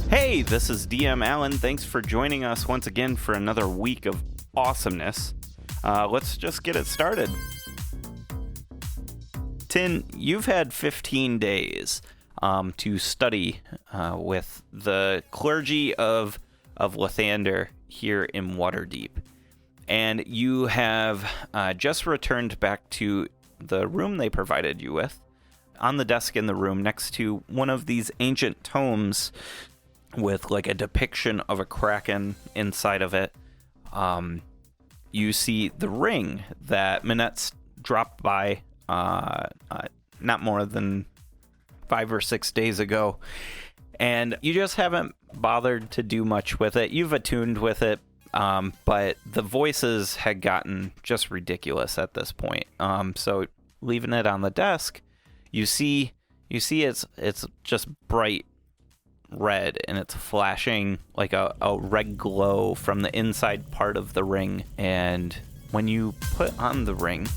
Hey, this is DM Allen. Thanks for joining us once again for another week of awesomeness. Let's just get it started. Tin, you've had 15 days to study with the clergy of Lathander here in Waterdeep. And you have just returned back to the room they provided you with. On the desk in the room next to one of these ancient tomes with like a depiction of a kraken inside of it, you see the ring that Minette's dropped by not more than 5 or 6 days ago, and you just haven't bothered to do much with it. You've attuned with it, but the voices had gotten just ridiculous at this point. So leaving it on the desk, you see it's just bright red, and it's flashing like a red glow from the inside part of the ring. And when you put on the ring,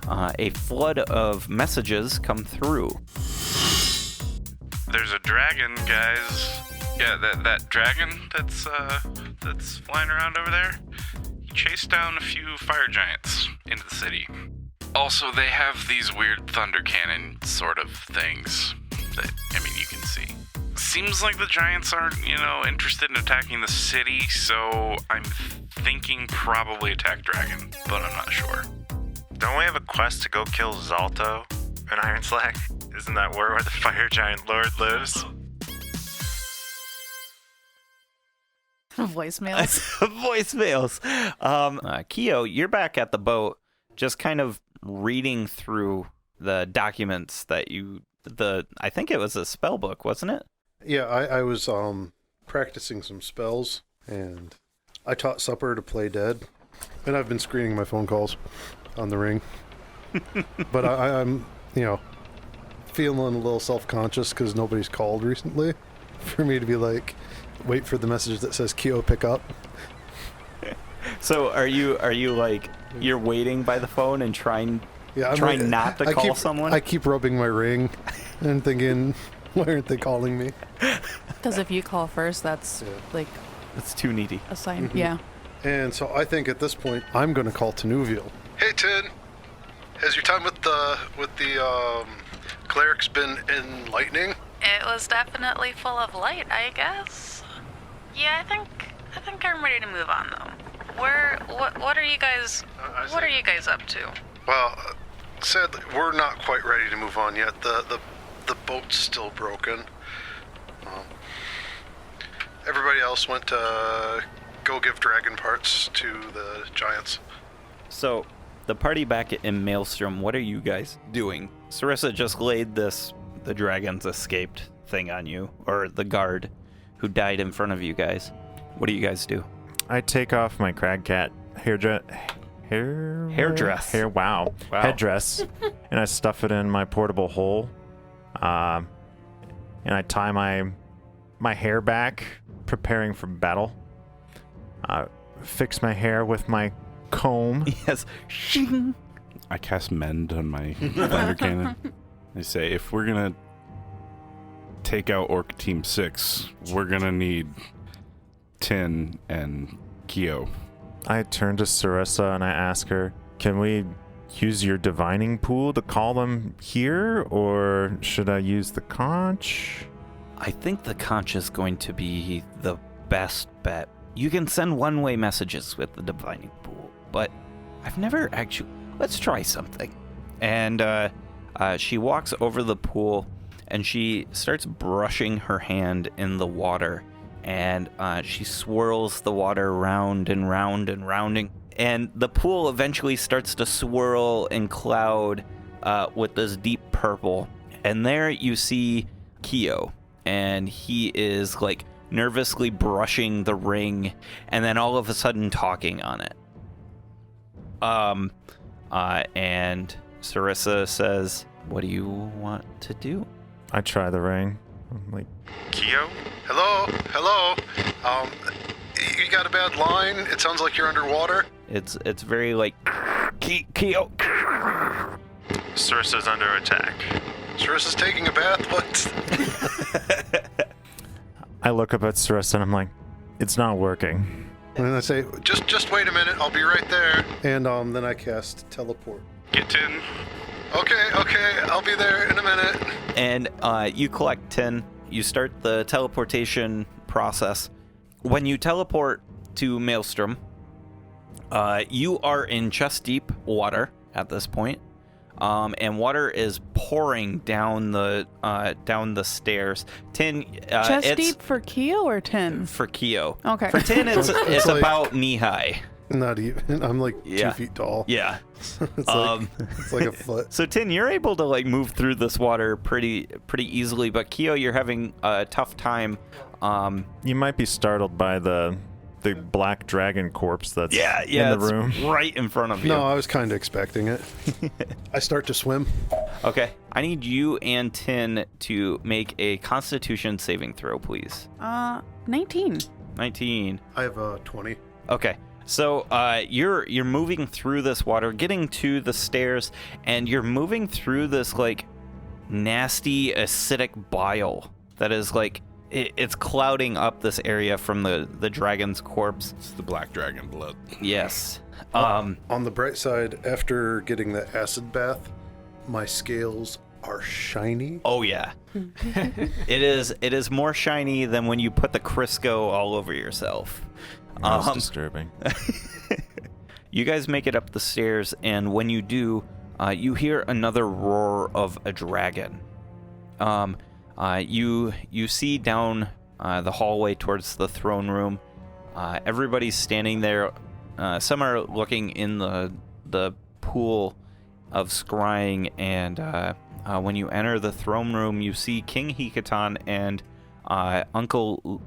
a flood of messages come through. There's a dragon, guys. Yeah, that dragon that's flying around over there. He chased down a few fire giants into the city. Also, they have these weird thunder cannon sort of things that, I mean, you can see. Seems like the giants aren't, interested in attacking the city, so I'm thinking probably attack dragon, but I'm not sure. Don't we have a quest to go kill Zalto in Ironslag? Isn't that where the fire giant lord lives? Voicemails. Voicemails. Keo, you're back at the boat, just kind of reading through the documents that I think it was a spell book, wasn't it? Yeah, I was practicing some spells, and I taught Supper to play dead, and I've been screening my phone calls on the ring. But I'm, feeling a little self-conscious because nobody's called recently, for me to be like, wait for the message that says Keo pick up. So are you like, you're waiting by the phone and trying not to call someone? I keep rubbing my ring and thinking, why aren't they calling me? Because if you call first, that's That's too needy. a sign. Mm-hmm. Yeah. And so I think at this point, I'm going to call Tanuvial. Hey, Tin. Has your time with the clerics been enlightening? It was definitely full of light, I guess. Yeah, I think I'm ready to move on though. What are you guys up to? Well, sadly, we're not quite ready to move on yet. The boat's still broken. Everybody else went to go give dragon parts to the giants. So, the party back in Maelstrom, what are you guys doing? Sarissa just laid the dragon's escaped thing on you, or the guard who died in front of you guys. What do you guys do? I take off my Cragcat headdress, and I stuff it in my portable hole, and I tie my hair back, preparing for battle. Fix my hair with my comb. Yes. I cast Mend on my thunder cannon. I say, if we're gonna take out Orc Team 6, we're gonna need Tin and Keo. I turn to Sarissa and I ask her, can we use your divining pool to call them here, or should I use the conch? I think the conch is going to be the best bet. You can send one-way messages with the divining pool, but I've never actually... Let's try something. And she walks over the pool, and she starts brushing her hand in the water, and she swirls the water round and round and rounding, and the pool eventually starts to swirl and cloud with this deep purple. And there you see Keo, and he is like nervously brushing the ring, and then all of a sudden talking on it. And Sarissa says, what do you want to do? I try the ring. I'm like, Keo? Hello? You got a bad line? It sounds like you're underwater. It's very like, Keo. Sarissa's under attack. Sarissa's taking a bath. What? I look up at Sarissa and I'm like, it's not working. And then I say, just wait a minute. I'll be right there. And then I cast teleport. Get in. Okay. I'll be there in a minute. And you collect 10. You start the teleportation process. When you teleport to Maelstrom, you are in chest deep water at this point. And water is pouring down the stairs. Tin, Chest it's deep for Keo or Tin? for Keo. Okay. For Tin, it's like- about knee high. Not even. I'm like Yeah. 2 feet tall. Yeah. It's like a foot. So Tin, you're able to like move through this water pretty easily, but Keo, you're having a tough time. You might be startled by the black dragon corpse that's in the it's room. right in front of you. No, I was kind of expecting it. I start to swim. Okay, I need you and Tin to make a Constitution saving throw, please. 19. 19. I have a 20. Okay. So you're moving through this water, getting to the stairs, and you're moving through this like nasty acidic bile that is like it's clouding up this area from the dragon's corpse. It's the black dragon blood. Yes. On the bright side, after getting the acid bath, my scales are shiny. Oh yeah. It is more shiny than when you put the Crisco all over yourself. That's disturbing. You guys make it up the stairs, and when you do, you hear another roar of a dragon. You see down the hallway towards the throne room. Everybody's standing there. Some are looking in the pool of scrying, and when you enter the throne room, you see King Hekaton and Uncle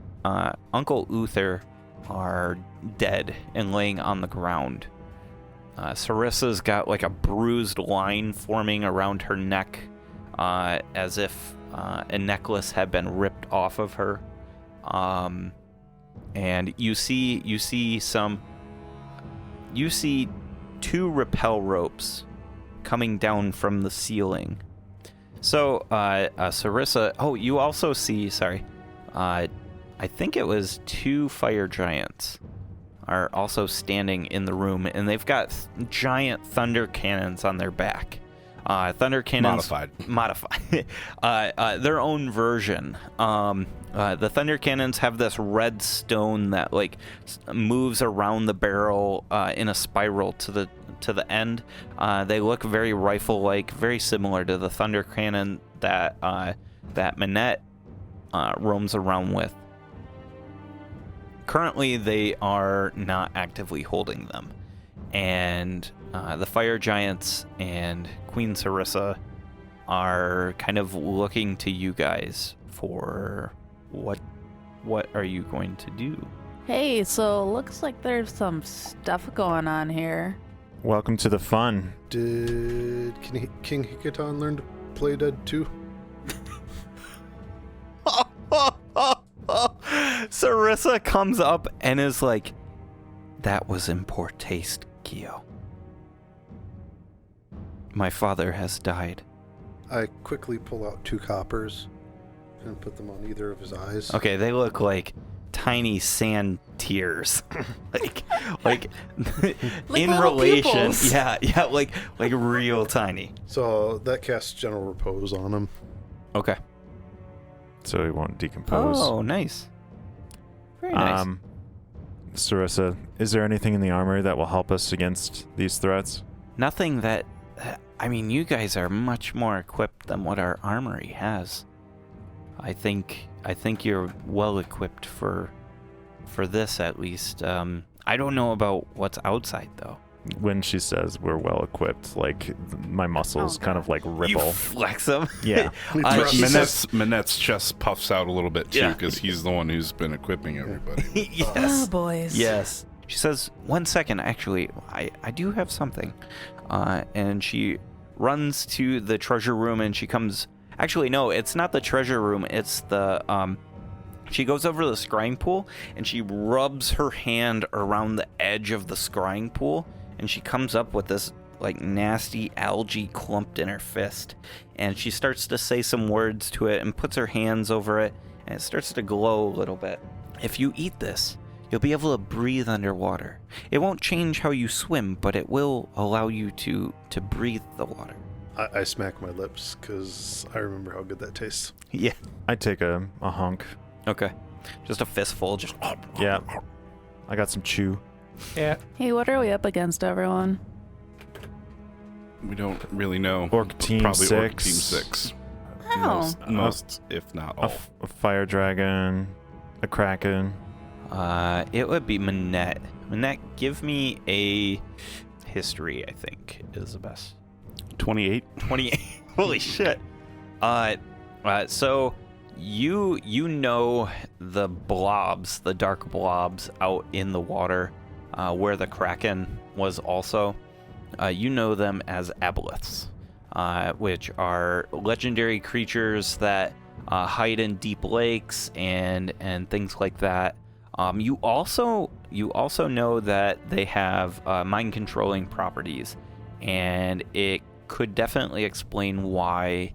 Uther are dead and laying on the ground. Sarissa's got like a bruised line forming around her neck, as if a necklace had been ripped off of her. And you see 2 rappel ropes coming down from the ceiling. So Sarissa, you also see, I think it was 2 fire giants are also standing in the room, and they've got giant thunder cannons on their back. Thunder cannons modified. Their own version. The thunder cannons have this red stone that like moves around the barrel in a spiral to the end. They look very rifle-like, very similar to the thunder cannon that Manette roams around with. Currently, they are not actively holding them, and the fire giants and Queen Sarissa are kind of looking to you guys for what are you going to do? Hey, so looks like there's some stuff going on here. Welcome to the fun. Did King Hekaton learn to play dead too? Sarissa comes up and is like, "That was in poor taste, Keo. My father has died." I quickly pull out 2 coppers and put them on either of his eyes. Okay, they look like tiny sand tears. like in little relation. pupils. Yeah, like real tiny. So that casts general repose on him. Okay. So he won't decompose. Oh, nice. Very nice. Sarissa, is there anything in the armory that will help us against these threats? Nothing that... I mean, you guys are much more equipped than what our armory has. I think you're well equipped for this, at least. I don't know about what's outside, though. When she says we're well equipped, like my muscles kind of like ripple. You flex them? Yeah. She says- Manette's chest puffs out a little bit too, Yeah. because he's the one who's been equipping everybody. Yes. Oh, boys. Yes. She says, "1 second, actually, I do have something." And she runs to the treasure room, and she comes... Actually, no, it's not the treasure room. It's the... She goes over to the scrying pool, and she rubs her hand around the edge of the scrying pool, and she comes up with this like nasty algae clumped in her fist, and she starts to say some words to it and puts her hands over it, and it starts to glow a little bit. If you eat this, you'll be able to breathe underwater. It won't change how you swim, but it will allow you to breathe the water. I smack my lips because I remember how good that tastes. Yeah. I take a hunk. Okay. Just a fistful. Just. Yeah. I got some chew. Yeah. Hey, what are we up against, everyone? We don't really know. Orc Team Probably 6. Orc Team 6. Oh. Most, if not all. A fire dragon, a kraken. It would be Manette. Manette, give me a history, I think, is the best. 28. 28. Holy shit. So you know the blobs, the dark blobs out in the water, where the Kraken was also. You know them as aboleths, which are legendary creatures that hide in deep lakes and things like that. You also know that they have mind controlling properties, and it could definitely explain why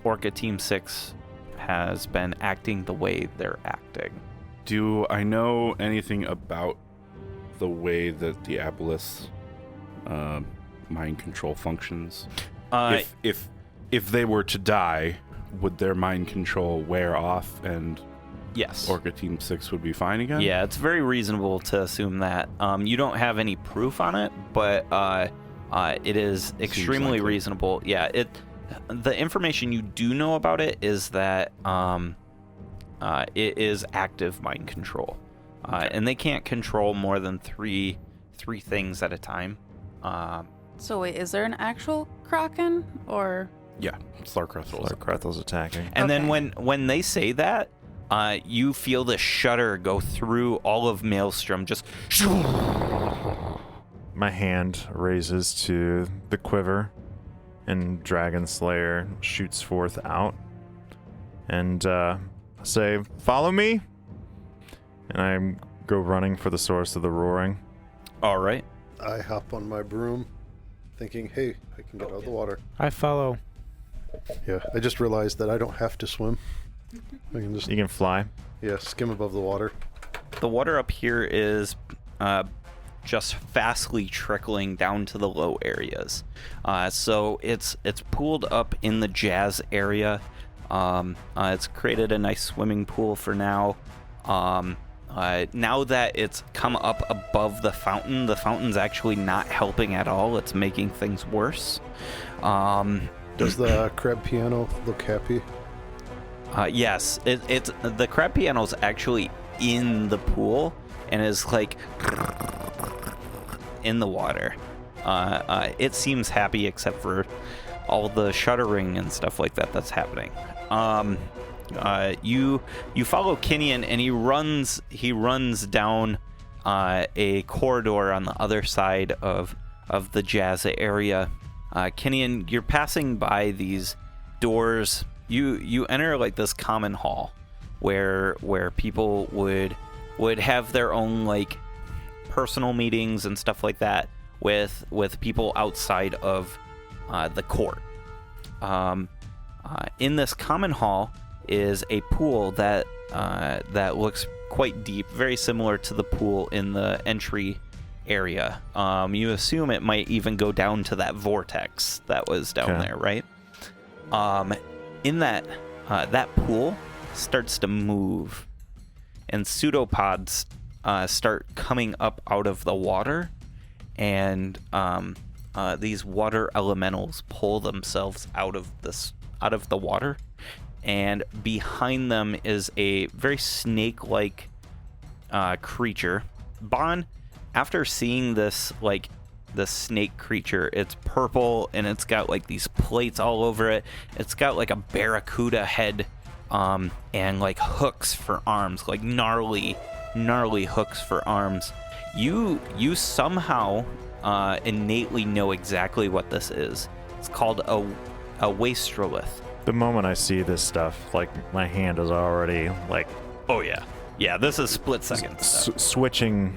Orca Team 6 has been acting the way they're acting. Do I know anything about the way that the aboleths mind control functions? If they were to die, would their mind control wear off and Yes. Orca Team 6 would be fine again? Yeah, it's very reasonable to assume that. You don't have any proof on it, but it is extremely likely. reasonable. Yeah, the information you do know about it is that it is active mind control, and they can't control more than three things at a time. So wait, is there an actual Kraken or? Yeah, Slarkrethel. Larkrethel's attacking. And then Okay. when they say that, you feel the shudder go through all of Maelstrom. Just My hand raises to the quiver, and Dragon Slayer shoots forth out. And say, "Follow me!" And I go running for the source of the roaring. all right. I hop on my broom, thinking, hey, I can get out of the water. I follow. Yeah, I just realized that I don't have to swim. I can just, You can fly. skim above the water. The water up here is just fastly trickling down to the low areas. So it's pooled up in the Jazz area. It's created a nice swimming pool for now. Now that it's come up above the fountain's actually not helping at all. It's making things worse. Does the crab piano look happy? Yes, it's the crab piano's actually in the pool and is like in the water. It seems happy except for all the shuddering and stuff like that that's happening. You follow Kenyon, and he runs down a corridor on the other side of the Jazz area. Kenyon, you're passing by these doors. You enter like this common hall where people would have their own like personal meetings and stuff like that with people outside of the court. In this common hall is a pool that looks quite deep, very similar to the pool in the entry area. You assume it might even go down to that vortex that was down there, right? In that pool starts to move, and pseudopods start coming up out of the water, and these water elementals pull themselves out of the water, and behind them is a very snake-like creature. Bon, after seeing this snake creature, it's purple and it's got like these plates all over it. It's got like a barracuda head and like hooks for arms, like gnarly hooks for arms. You somehow innately know exactly what this is. It's called a wastrolith. The moment I see this stuff, like my hand is already like Oh yeah, this is split second stuff. switching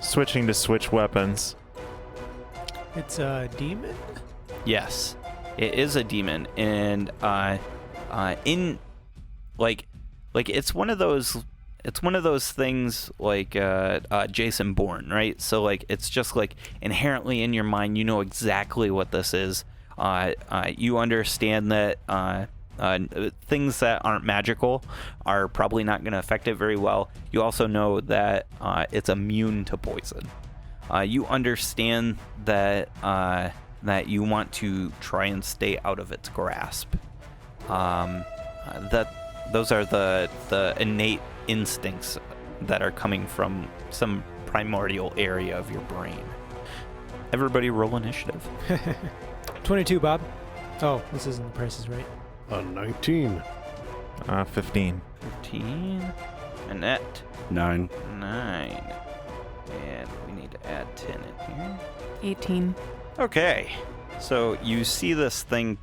to switch weapons. It's a demon? Yes, it is a demon, and in like it's one of those things like Jason Bourne, right? So like it's just like inherently in your mind, you know exactly what this is. You understand that things that aren't magical are probably not going to affect it very well. You also know that it's immune to poison. You understand that that you want to try and stay out of its grasp. Those are the innate instincts that are coming from some primordial area of your brain. Everybody roll initiative. 22, Bob. Oh, this isn't the Price is Right. 19. 15. 15. Annette. 9. 9. And we need to add 10 in here. 18. Okay. So you see this thing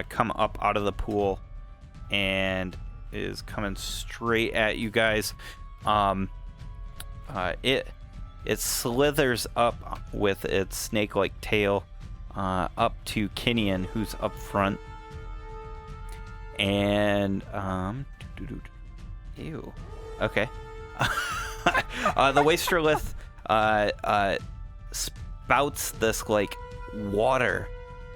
come up out of the pool and is coming straight at you guys. It slithers up with its snake-like tail up to Kinian, who's up front. And ew. Okay. The Wasterlith spouts this like water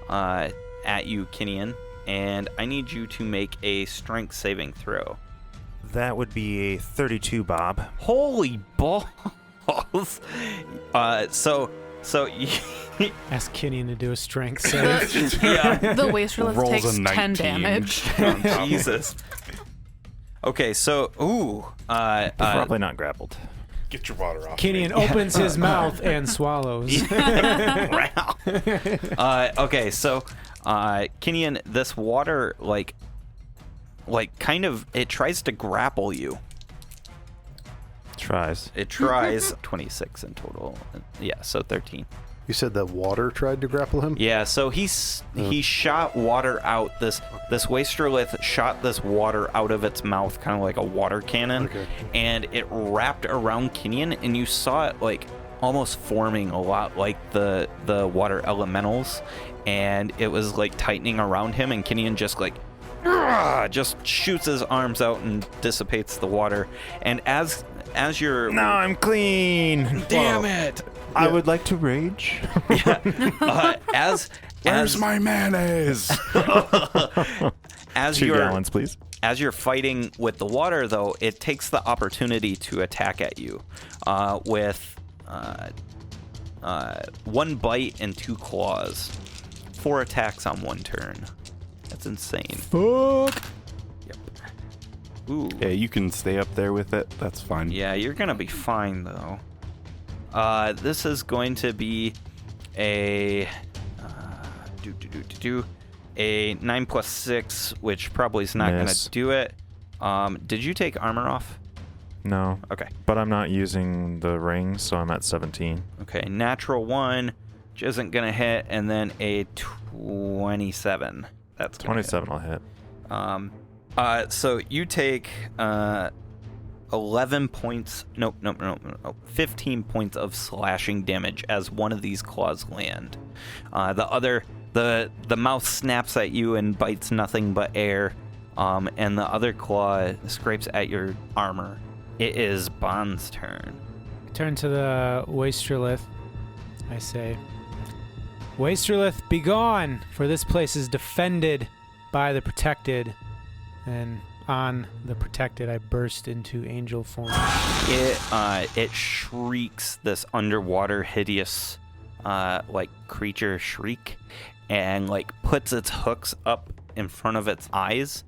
at you, Kinian, and I need you to make a strength saving throw. That would be a 32, Bob. Holy balls! So Ask Kinian to do a strength save. The Wasterlith Rolls takes a 10 19. damage. Jesus. Okay, so Probably not grappled. Get your water off. Kinian opens his mouth and swallows. Okay, so Kinian, this water like kind of it tries to grapple you. Tries. It tries 26 in total. Yeah, so 13. You said that water tried to grapple him? Yeah, so he shot water out. This Wasterlith shot this water out of its mouth, kind of like a water cannon, Okay. and it wrapped around Kinian, and you saw it like almost forming a lot like the water elementals, and it was like tightening around him, and Kinian just like just shoots his arms out and dissipates the water. And as you're Now I'm clean. damn it. I would like to rage. Where's my mayonnaise? As 2 you're gallons, please. As you're fighting with the water, though, it takes the opportunity to attack at you with 1 bite and 2 claws. 4 attacks on 1 turn. That's insane. Fuck. Yep. Ooh. Yeah, you can stay up there with it. That's fine. Yeah, you're gonna be fine though. This is going to be a a 9 + 6, which probably is not Miss. gonna do it. Did you take armor off? No. Okay. But I'm not using the ring, so I'm at 17. Okay, natural 1, which isn't gonna hit, and then a 27. That's gonna 27 will hit. hit. So you take 11 points. Nope. 15 points of slashing damage as one of these claws land. The mouth snaps at you and bites nothing but air. And the other claw scrapes at your armor. It is Bond's turn. Turn to the Wasterlith. I say, Wasterlith, be gone, for this place is defended by the protected. And on the protected, I burst into angel form. It shrieks this underwater hideous like creature shriek, and like puts its hooks up in front of its eyes.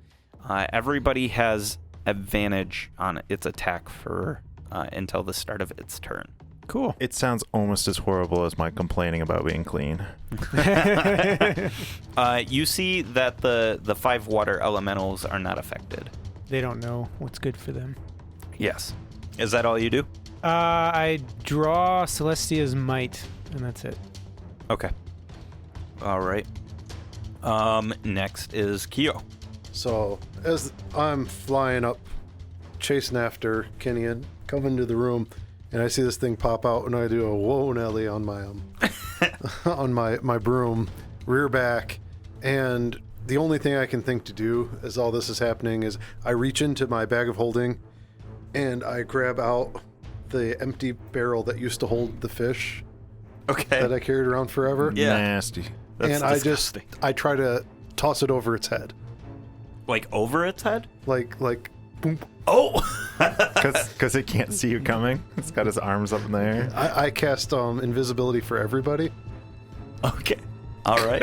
Everybody has advantage on its attack for until the start of its turn. Cool. It sounds almost as horrible as my complaining about being clean. You see that the 5 water elementals are not affected. They don't know what's good for them. Yes. Is that all you do? I draw Celestia's Might, and that's it. Okay. All right. Next is Kyo. So, as I'm flying up, chasing after Kinian, come into the room, and I see this thing pop out, and I do a whoa Nelly on my on my broom, rear back, and the only thing I can think to do as all this is happening is I reach into my bag of holding and I grab out the empty barrel that used to hold the fish that I carried around forever. Yeah. Nasty. That's and disgusting. I try to toss it over its head. Like over its head? Like boom. Oh! Because it can't see you coming. It's got his arms up in the air. I cast invisibility for everybody. Okay. All right.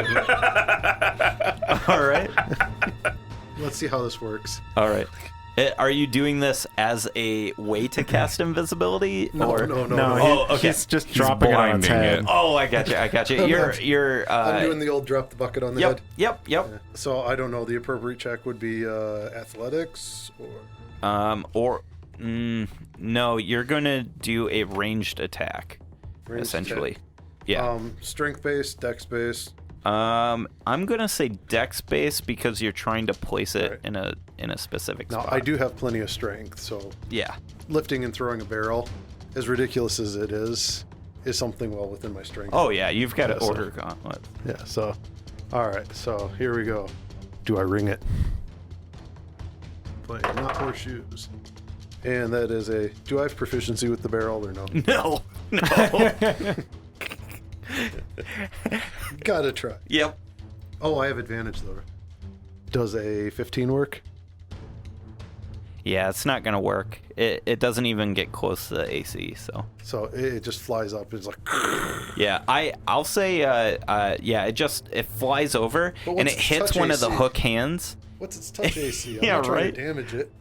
All right. Let's see how this works. All right. Are you doing this as a way to cast invisibility? No. Oh, okay. He's just dropping it on its blinding head. it. Oh, I got you. You're. I'm doing the old drop the bucket on the head. Yep. Yeah. So I don't know. The appropriate check would be athletics or. No, you're gonna do a ranged attack, ranged essentially. attack. Yeah. Strength based, dex based. I'm gonna say dex based because you're trying to place it in a specific Now spot. I do have plenty of strength, so Yeah. lifting and throwing a barrel, as ridiculous as it is something well within my strength. Oh yeah, you've got an so- order gauntlet. Yeah. So, all right. So here we go. Do I ring it? Play not horseshoes. And that is a. Do I have proficiency with the barrel or no? No. Gotta try. Yep. Oh, I have advantage though. Does a 15 work? Yeah, it's not gonna work. It doesn't even get close to the AC. So it just flies up. It's like. yeah, I'll say yeah, it flies over But and what's it its hits touch one of the AC? hook hands. What's its touch AC? I'm Yeah, not trying right. to damage it.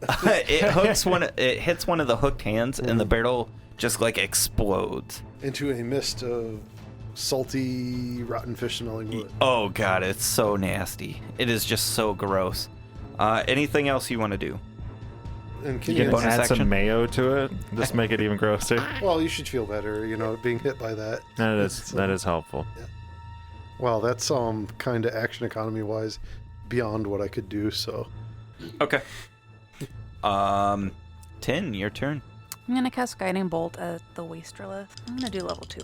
It hits one of the hooked hands and the barrel just like explodes. Into a mist of salty, rotten fish smelling wood. Oh god, it's so nasty. It is just so gross. Anything else you want to do? And can You you, get bonus Add action? some mayo to it. Just make it even grosser. well, you should feel better, being hit by that. That is helpful. Well, that's kind of action economy wise beyond what I could do. So Okay. 10, your turn. I'm gonna cast Guiding Bolt at the Wastrelith. I'm gonna do level 2.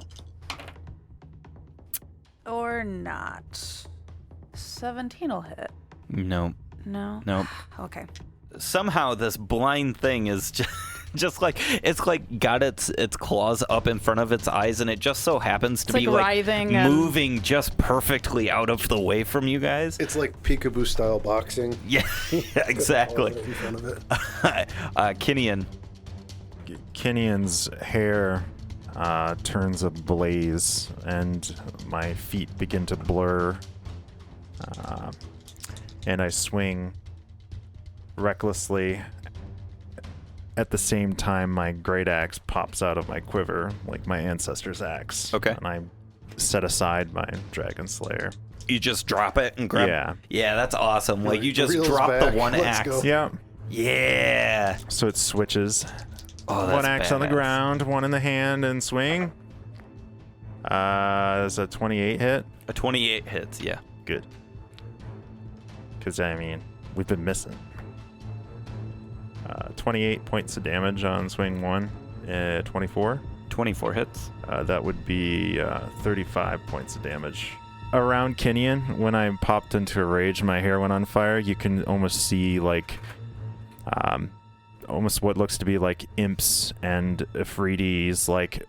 Or not. 17 will hit. Nope. No? Nope. Okay. Somehow this blind thing is just like it's like got its claws up in front of its eyes and it just so happens to It's be like like writhing and- moving just perfectly out of the way from you guys. it's like peekaboo style boxing. Yeah, exactly. In front of it. Kinian. Kinian's hair turns ablaze, and my feet begin to blur. And I swing recklessly. At the same time, my great axe pops out of my quiver, like my ancestor's axe. Okay. And I set aside my Dragon Slayer. You just drop it and grab. Yeah. Yeah, that's awesome. Like you just Reels drop back. the one Let's axe. go. Yeah. Yeah. So it switches. Oh, that's One axe on the badass. ground, one in the hand, and swing. Is a 28 hit? A 28 hits. Yeah. Good. Because, I mean, we've been missing. 28 points of damage on swing 1. 24. 24 hits. That would be 35 points of damage. Around Kinian, when I popped into a rage, my hair went on fire. You can almost see, like, almost what looks to be like imps and Ifritis, like,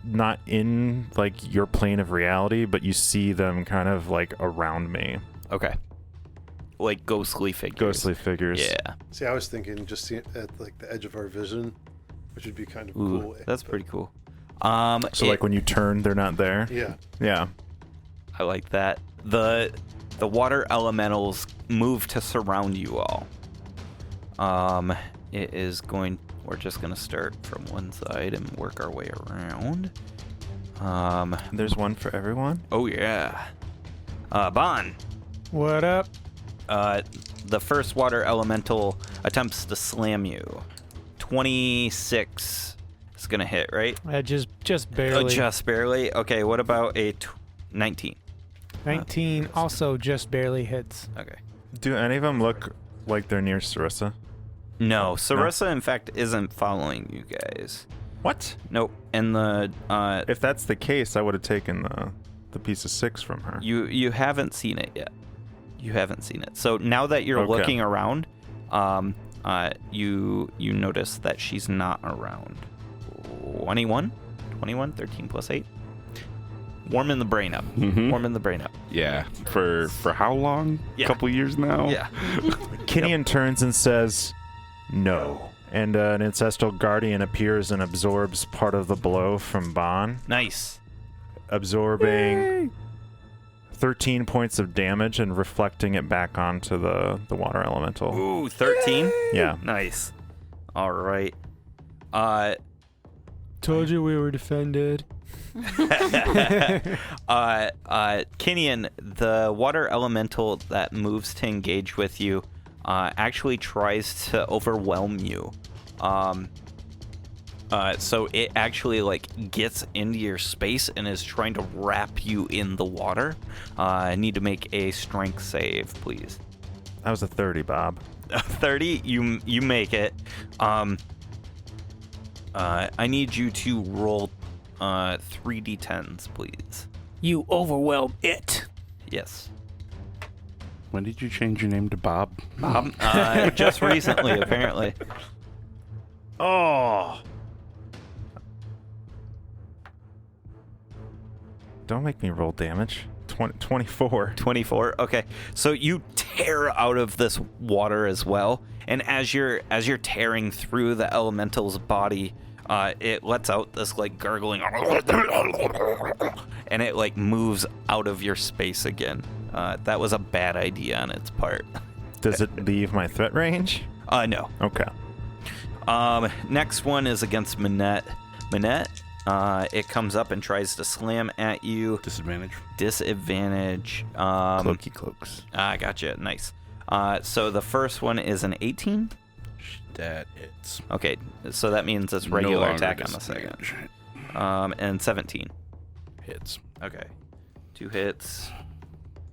not in, like, your plane of reality, but you see them kind of, like, around me. Okay. Like ghostly figures. Ghostly figures. Yeah. See, I was thinking just see it at like the edge of our vision, which would be kind of Ooh, cool. that's pretty cool. So, like, when you turn, they're not there? Yeah. Yeah. I like that. The water elementals move to surround you all. It is going. We're just gonna start from one side and work our way around. There's one for everyone? Oh yeah. Bon. What up? The first water elemental attempts to slam you. 26 is gonna hit, right? Just barely. Just barely. Okay. What about a 19? 19 also just barely hits. Okay. Do any of them look like they're near Sarissa? No, Sarissa, in fact, isn't following you guys. What? Nope. And the If that's the case, I would have taken the piece of 6 from her. You haven't seen it yet. You haven't seen it. So now that you're looking around, you notice that she's not around. 21, 13 plus 8. Warming the brain up. Mhm. Warming the brain up. Yeah. For how long? Yeah. A couple years now? Yeah. Kinian turns and says, no. And an ancestral guardian appears and absorbs part of the blow from Bon, Nice. absorbing 13 points of damage and reflecting it back onto the water elemental. Ooh, 13. Yeah. Nice. All right. Told you we were defended. Kinian, the water elemental that moves to engage with you actually tries to overwhelm you. So it actually like gets into your space and is trying to wrap you in the water. I need to make a strength save, please. That was a 30, Bob. 30, you make it. I need you to roll 3d10s, please. You overwhelm it. Yes. When did you change your name to Bob? Bob? Just recently, apparently. Oh! Don't make me roll damage. 24. 24. Okay. So you tear out of this water as well, and as you're tearing through the elemental's body, it lets out this like gurgling, and it like moves out of your space again. That was a bad idea on its part. Does it leave my threat range? No. Okay. Next one is against Minette. Minette, it comes up and tries to slam at you. Disadvantage. Disadvantage. Cloaky cloaks. Gotcha. Nice. So the first one is an 18. That hits. Okay, so that means it's No regular longer attack on the second. And 17. Hits. Okay. 2 hits.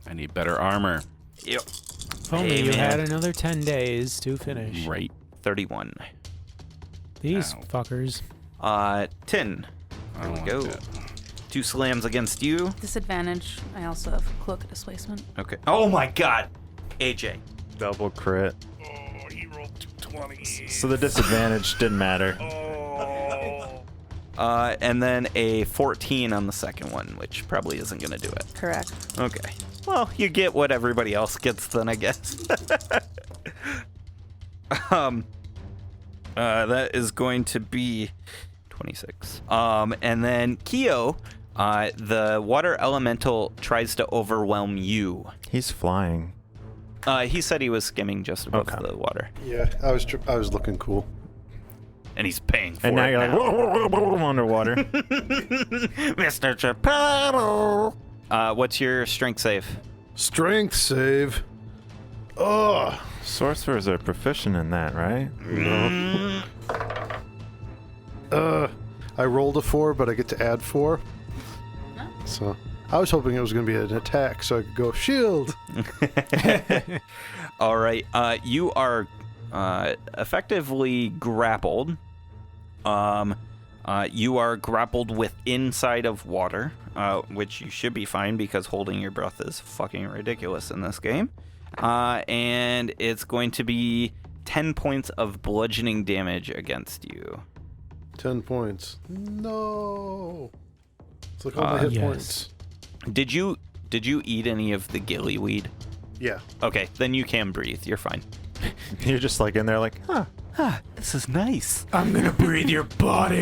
I need better armor. Yep. If only you had another 10 days to finish. Right. 31. These Ow. fuckers. 10. There we I go. want that. 2 slams against you. Disadvantage. I also have cloak of displacement. Okay. Oh my god. AJ. Double crit. Oh, he rolled 220. So the disadvantage didn't matter. And then a 14 on the second one, which probably isn't going to do it. Correct. Okay. Well, you get what everybody else gets then, I guess. That is going to be 26. And then Kyo, the water elemental tries to overwhelm you. He's flying. He said he was skimming just above Okay. the water. Yeah, I was looking cool. And he's paying for And now it you're like, whoa, whoa, whoa, whoa, underwater. Mr. Chappelle. What's your strength save? Strength save. Oh, Sorcerers are proficient in that, right? I rolled a 4, but I get to add 4. So I was hoping it was going to be an attack, so I could go shield. All right. You are effectively grappled. You are grappled with inside of water, which you should be fine because holding your breath is fucking ridiculous in this game. And it's going to be 10 points of bludgeoning damage against you. 10 points. No. It's like all my hit yes. points. Did you eat any of the gillyweed? Yeah. Okay, then you can breathe. You're fine. You're just like in there like, huh. This is nice. I'm gonna breathe your body.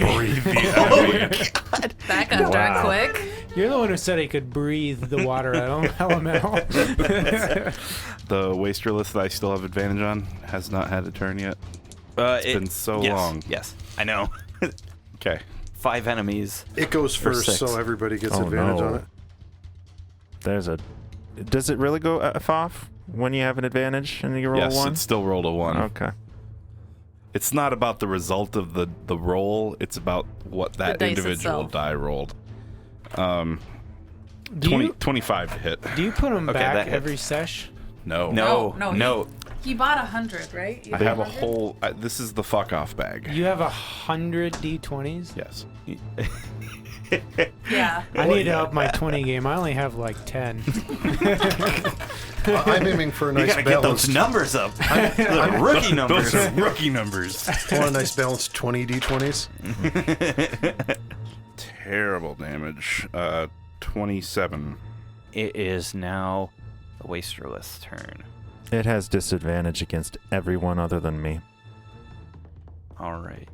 That got dark quick. You're the one who said he could breathe the water elemental. The waster list that I still have advantage on has not had a turn yet. It's been so yes, long. Yes, I know. Okay. 5 enemies. It goes For first, 6. so everybody gets Oh, advantage no. on it. There's a... Does it really go off when you have an advantage and you roll Yes, a 1? it still rolled a 1. Okay. It's not about the result of the roll. It's about what that dice individual itself. die rolled. Do 25 to hit. Do you put them Okay, back that hits. every sesh? No. No. He bought 100, right? You I bought have a 100? whole... this is the fuck off bag. You have 100 d20s? Yes. Yeah. I need to up my 20 game. I only have like 10. I'm aiming for a nice You gotta get those balanced. numbers up. The rookie numbers. Those are rookie numbers. I want a nice balanced 20 d20s. Terrible damage. 27. It is now the Wasterlith's turn. It has disadvantage against everyone other than me. All right.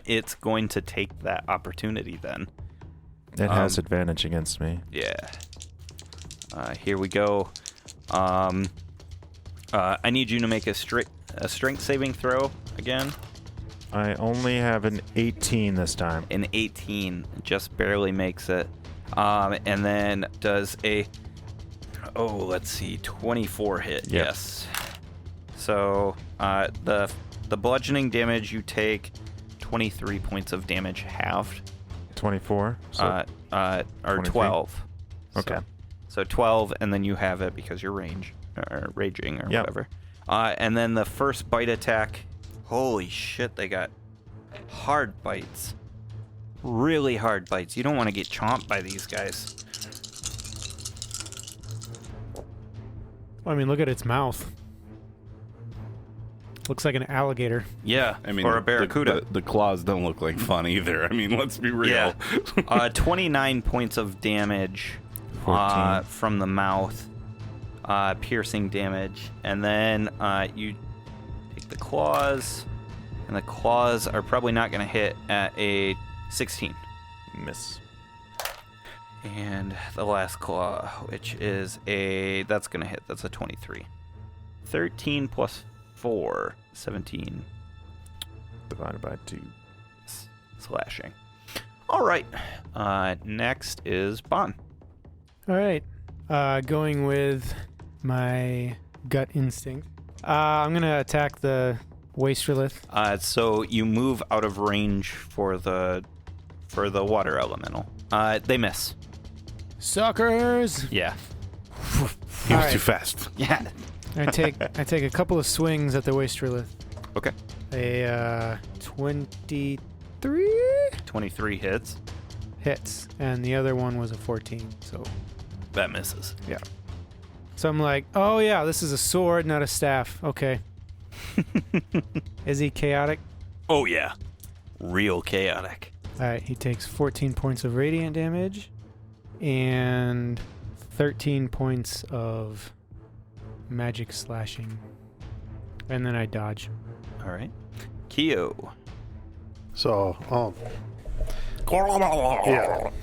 It's going to take that opportunity then. It has advantage against me. Yeah. Here we go. I need you to make a strength saving throw again. I only have an 18 this time. An 18 just barely makes it. And then does a 24 hit. Yep. Yes. So the bludgeoning damage you take 23 points of damage halved. 24? So Or 23? 12. Okay. So 12, and then you have it because you're raging or Yep. whatever. And then the first bite attack. Holy shit, they got hard bites. Really hard bites. You don't want to get chomped by these guys. I mean, look at its mouth. Looks like an alligator. Yeah, I mean, or a barracuda. The claws don't look like fun either. I mean, let's be real. Yeah. 29 points of damage 14. from the mouth. Piercing damage. And then you take the claws. And the claws are probably not going to hit at a 16. Miss. And the last claw, which is that's going to hit. That's a 23. 13 plus 4, 17. Divided by 2. Slashing. All right. Next is Bon. All right. Going with my gut instinct. I'm going to attack the Wasterlith. So you move out of range for the water elemental. They miss. Suckers! Yeah. He was Alright. too fast. Yeah. I take a couple of swings at the Wasterlith. Okay. A 23 23 hits. hits, and the other one was a 14. So That misses. So I'm like, oh yeah, this is a sword, not a staff. Okay. Is he chaotic? Oh yeah. Real chaotic. Alright, he takes 14 points of radiant damage and 13 points of magic slashing. And then I dodge. All right. Kyo. So,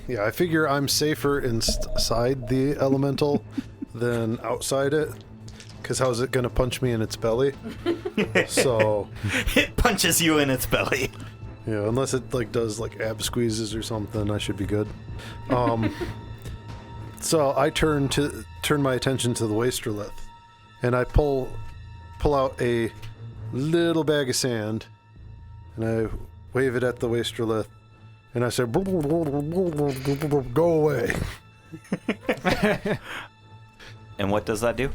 yeah, I figure I'm safer inside the elemental than outside it. Because how's it going to punch me in its belly? So, It punches you in its belly. yeah, unless it does ab squeezes or something, I should be good. So I turn my attention to the Wasterlith, and I pull out a little bag of sand, and I wave it at the Wasterlith, and I say, "Go away." And what does that do?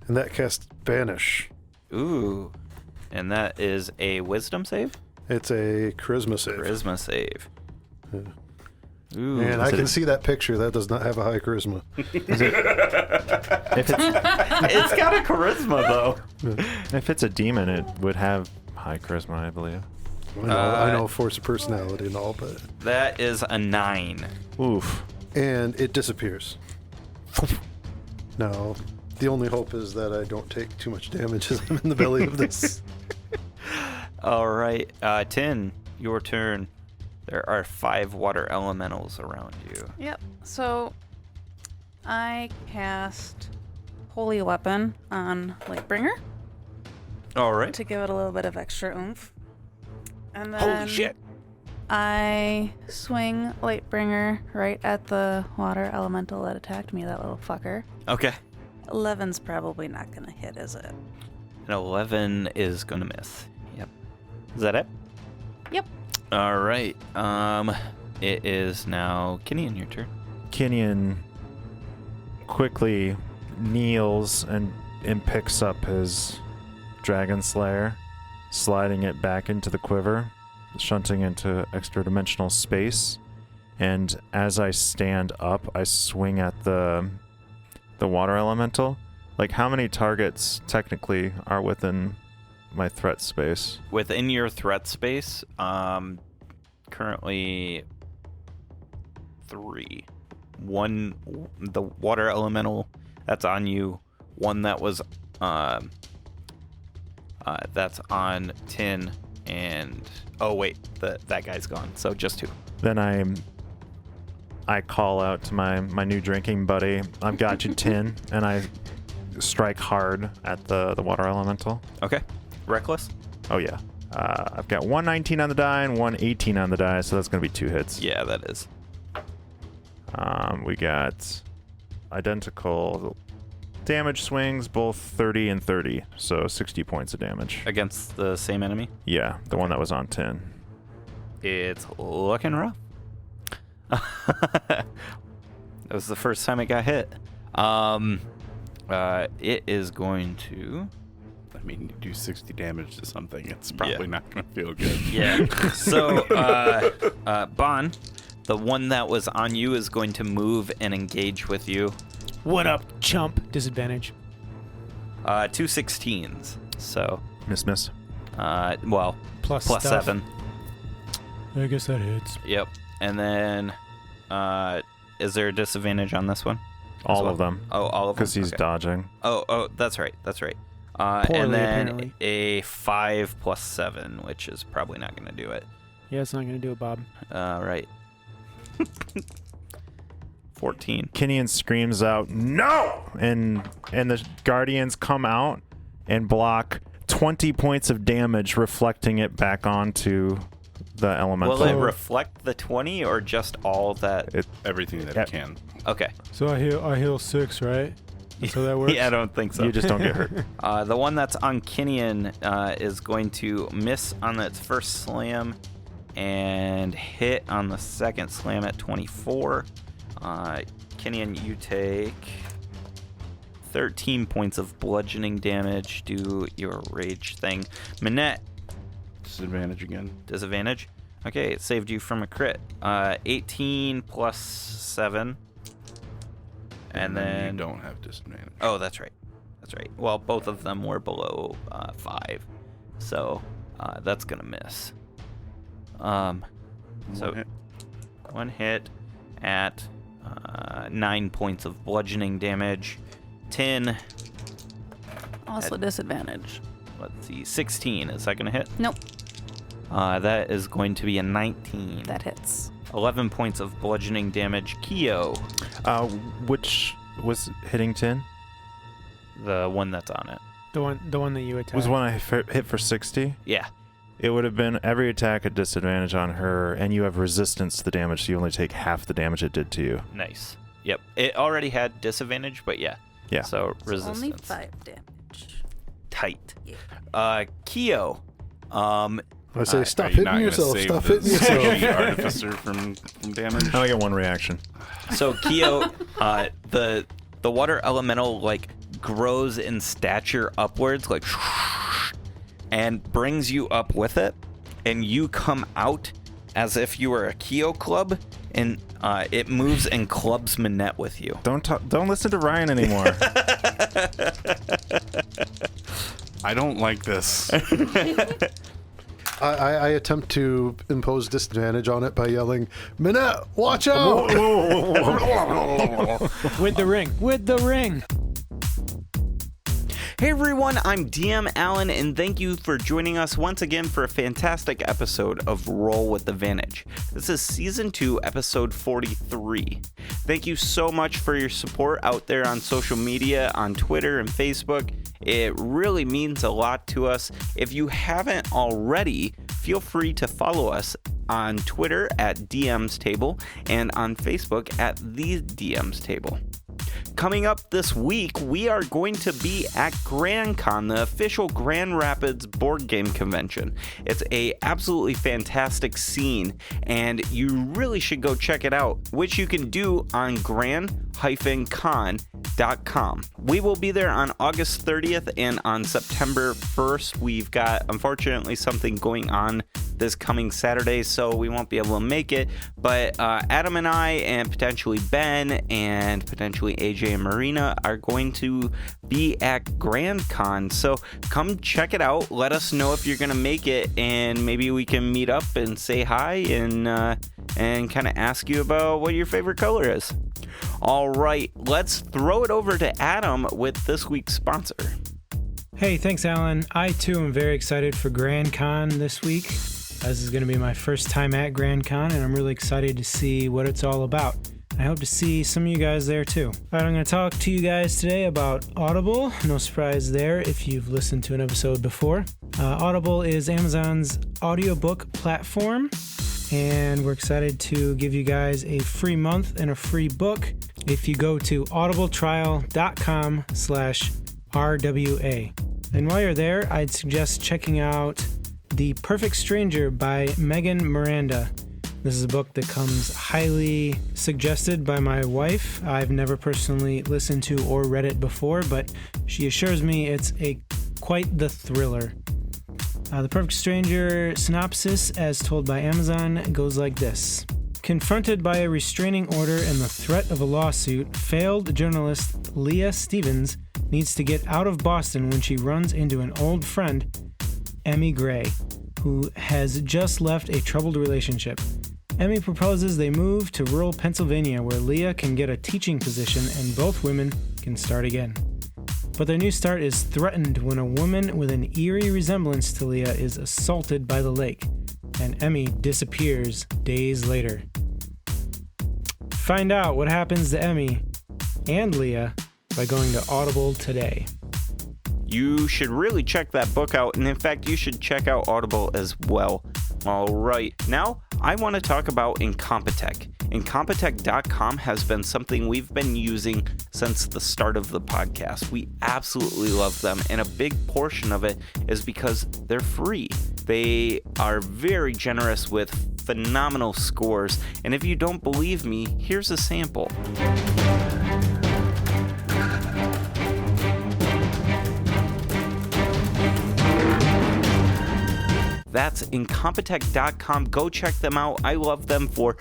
And that casts Banish. Ooh. And that is a wisdom save? It's a charisma save. Charisma save. Yeah. Ooh. And I can see that picture. That does not have a high charisma. It's got a charisma, though. If it's a demon, it would have high charisma, I believe. I know force of personality and all, but... That is a 9. Oof. And it disappears. Now, the only hope is that I don't take too much damage as I'm in the belly of this. All right. Tin, your turn. There are 5 water elementals around you. Yep. So I cast Holy Weapon on Lightbringer All right. to give it a little bit of extra oomph. And then Holy shit. I swing Lightbringer right at the water elemental that attacked me, that little fucker. Okay. 11's probably not going to hit, is it? An 11 is going to miss. Yep. Is that it? Yep. All right. It is now Kinian, your turn. Kinian quickly kneels and picks up his Dragon Slayer, sliding it back into the quiver, shunting into extra dimensional space, And as I stand up, I swing at the water elemental. Like, how many targets technically are within my threat space? Within your threat space, currently 3. 1, the water elemental that's on you. 1 that was that's on Tin, and oh wait, that guy's gone. So just 2. Then I call out to my new drinking buddy. I've got you, Tin, and I strike hard at the water elemental. Okay. Reckless? Oh yeah. I've got 119 on the die and 118 on the die, so that's gonna be 2 hits. Yeah, that is. We got identical damage swings, both 30 and 30, so 60 points of damage. Against the same enemy? Yeah, the one that was on 10. It's looking rough. That was the first time it got hit. It is going to... I mean, you do 60 damage to something, it's probably not going to feel good. Yeah. So, Bon, the one that was on you is going to move and engage with you. What up, chump? Disadvantage. 2 16s. So, Miss. well, Plus plus stuff. 7. I guess that hits. Yep. And then, is there a disadvantage on this one? All of them. Oh, all of them? Because he's Okay. dodging. Oh, that's right. Poorly, And then apparently. a 5 plus 7, which is probably not going to do it. Yeah, it's not going to do it, Bob. Right. 14. Kinian screams out, "No!" And the guardians come out and block 20 points of damage, reflecting it back onto the elemental. Will it reflect the 20 or just all that? Everything that Yeah. it can. Okay. So I heal 6, right? That's how that works? Yeah, I don't think so. You just don't get hurt. The one that's on Kinian is going to miss on its first slam and hit on the second slam at 24. Kinian, you take 13 points of bludgeoning damage. Do your rage thing. Minette, Disadvantage again. disadvantage. Okay, it saved you from a crit. 18 plus 7. And then you don't have disadvantage. Oh, that's right. That's right. Well, both of them were below 5, so that's gonna miss. So hit. 1 hit at 9 points of bludgeoning damage. 10. Also disadvantage. Let's see. 16. Is that gonna hit? Nope, That is going to be a 19. that hits. 11 points of bludgeoning damage. Kyo, Which was hitting 10? the one that's on it. The one that you attacked. Was one I hit for 60? Yeah. It would have been every attack at disadvantage on her, and you have resistance to the damage, so you only take half the damage it did to you. Nice. Yep. It already had disadvantage, but yeah. Yeah. So resistance. Only 5 damage. Tight. Yeah. Kyo. I say, stop Are you hitting not gonna yourself. save Stop the hitting yourself. sushi artificer from damage? I only get one reaction. So Kyo, the water elemental like grows in stature upwards, like, and brings you up with it, and you come out as if you were a Kyo club, and it moves and clubs Minette with you. Don't listen to Ryan anymore. I don't like this. I attempt to impose disadvantage on it by yelling, "Minette, watch out!" With the ring. With the ring. Hey everyone, I'm DM Allen, and thank you for joining us once again for a fantastic episode of Roll with Advantage. This is Season 2, Episode 43. Thank you so much for your support out there on social media, on Twitter and Facebook. It really means a lot to us. If you haven't already, feel free to follow us on Twitter at DM's Table and on Facebook at The DM's Table. Coming up this week, we are going to be at GrandCon, the official Grand Rapids board game convention. It's a absolutely fantastic scene, and you really should go check it out, which you can do on Grand audible-con.com. We will be there on August 30th and on September 1st. We've got, unfortunately, something going on this coming Saturday, so we won't be able to make it. But Adam and I, and potentially Ben, and potentially AJ and Marina are going to be at Grand Con. So come check it out. Let us know if you're going to make it, and maybe we can meet up and say hi and kind of ask you about what your favorite color is. All right, let's throw it over to Adam with this week's sponsor. Hey, thanks, Alan. I, too, am very excited for Grand Con this week. This is going to be my first time at Grand Con, and I'm really excited to see what it's all about. I hope to see some of you guys there, too. All right, I'm going to talk to you guys today about Audible. No surprise there if you've listened to an episode before. Audible is Amazon's audiobook platform, and we're excited to give you guys a free month and a free book if you go to audibletrial.com/RWA. And while you're there, I'd suggest checking out The Perfect Stranger by Megan Miranda. This is a book that comes highly suggested by my wife. I've never personally listened to or read it before, but she assures me it's quite the thriller. The Perfect Stranger synopsis, as told by Amazon, goes like this. Confronted by a restraining order and the threat of a lawsuit, failed journalist Leah Stevens needs to get out of Boston when she runs into an old friend, Emmy Gray, who has just left a troubled relationship. Emmy proposes they move to rural Pennsylvania where Leah can get a teaching position and both women can start again. But their new start is threatened when a woman with an eerie resemblance to Leah is assaulted by the lake, and Emmy disappears days later. Find out what happens to Emmy and Leah by going to Audible today. You should really check that book out, and in fact, you should check out Audible as well. All right, now I want to talk about Incompetech. Incompetech.com has been something we've been using since the start of the podcast. We absolutely love them, and a big portion of it is because they're free. They are very generous with phenomenal scores, and if you don't believe me, here's a sample. That's Incompetech.com. Go check them out. I love them for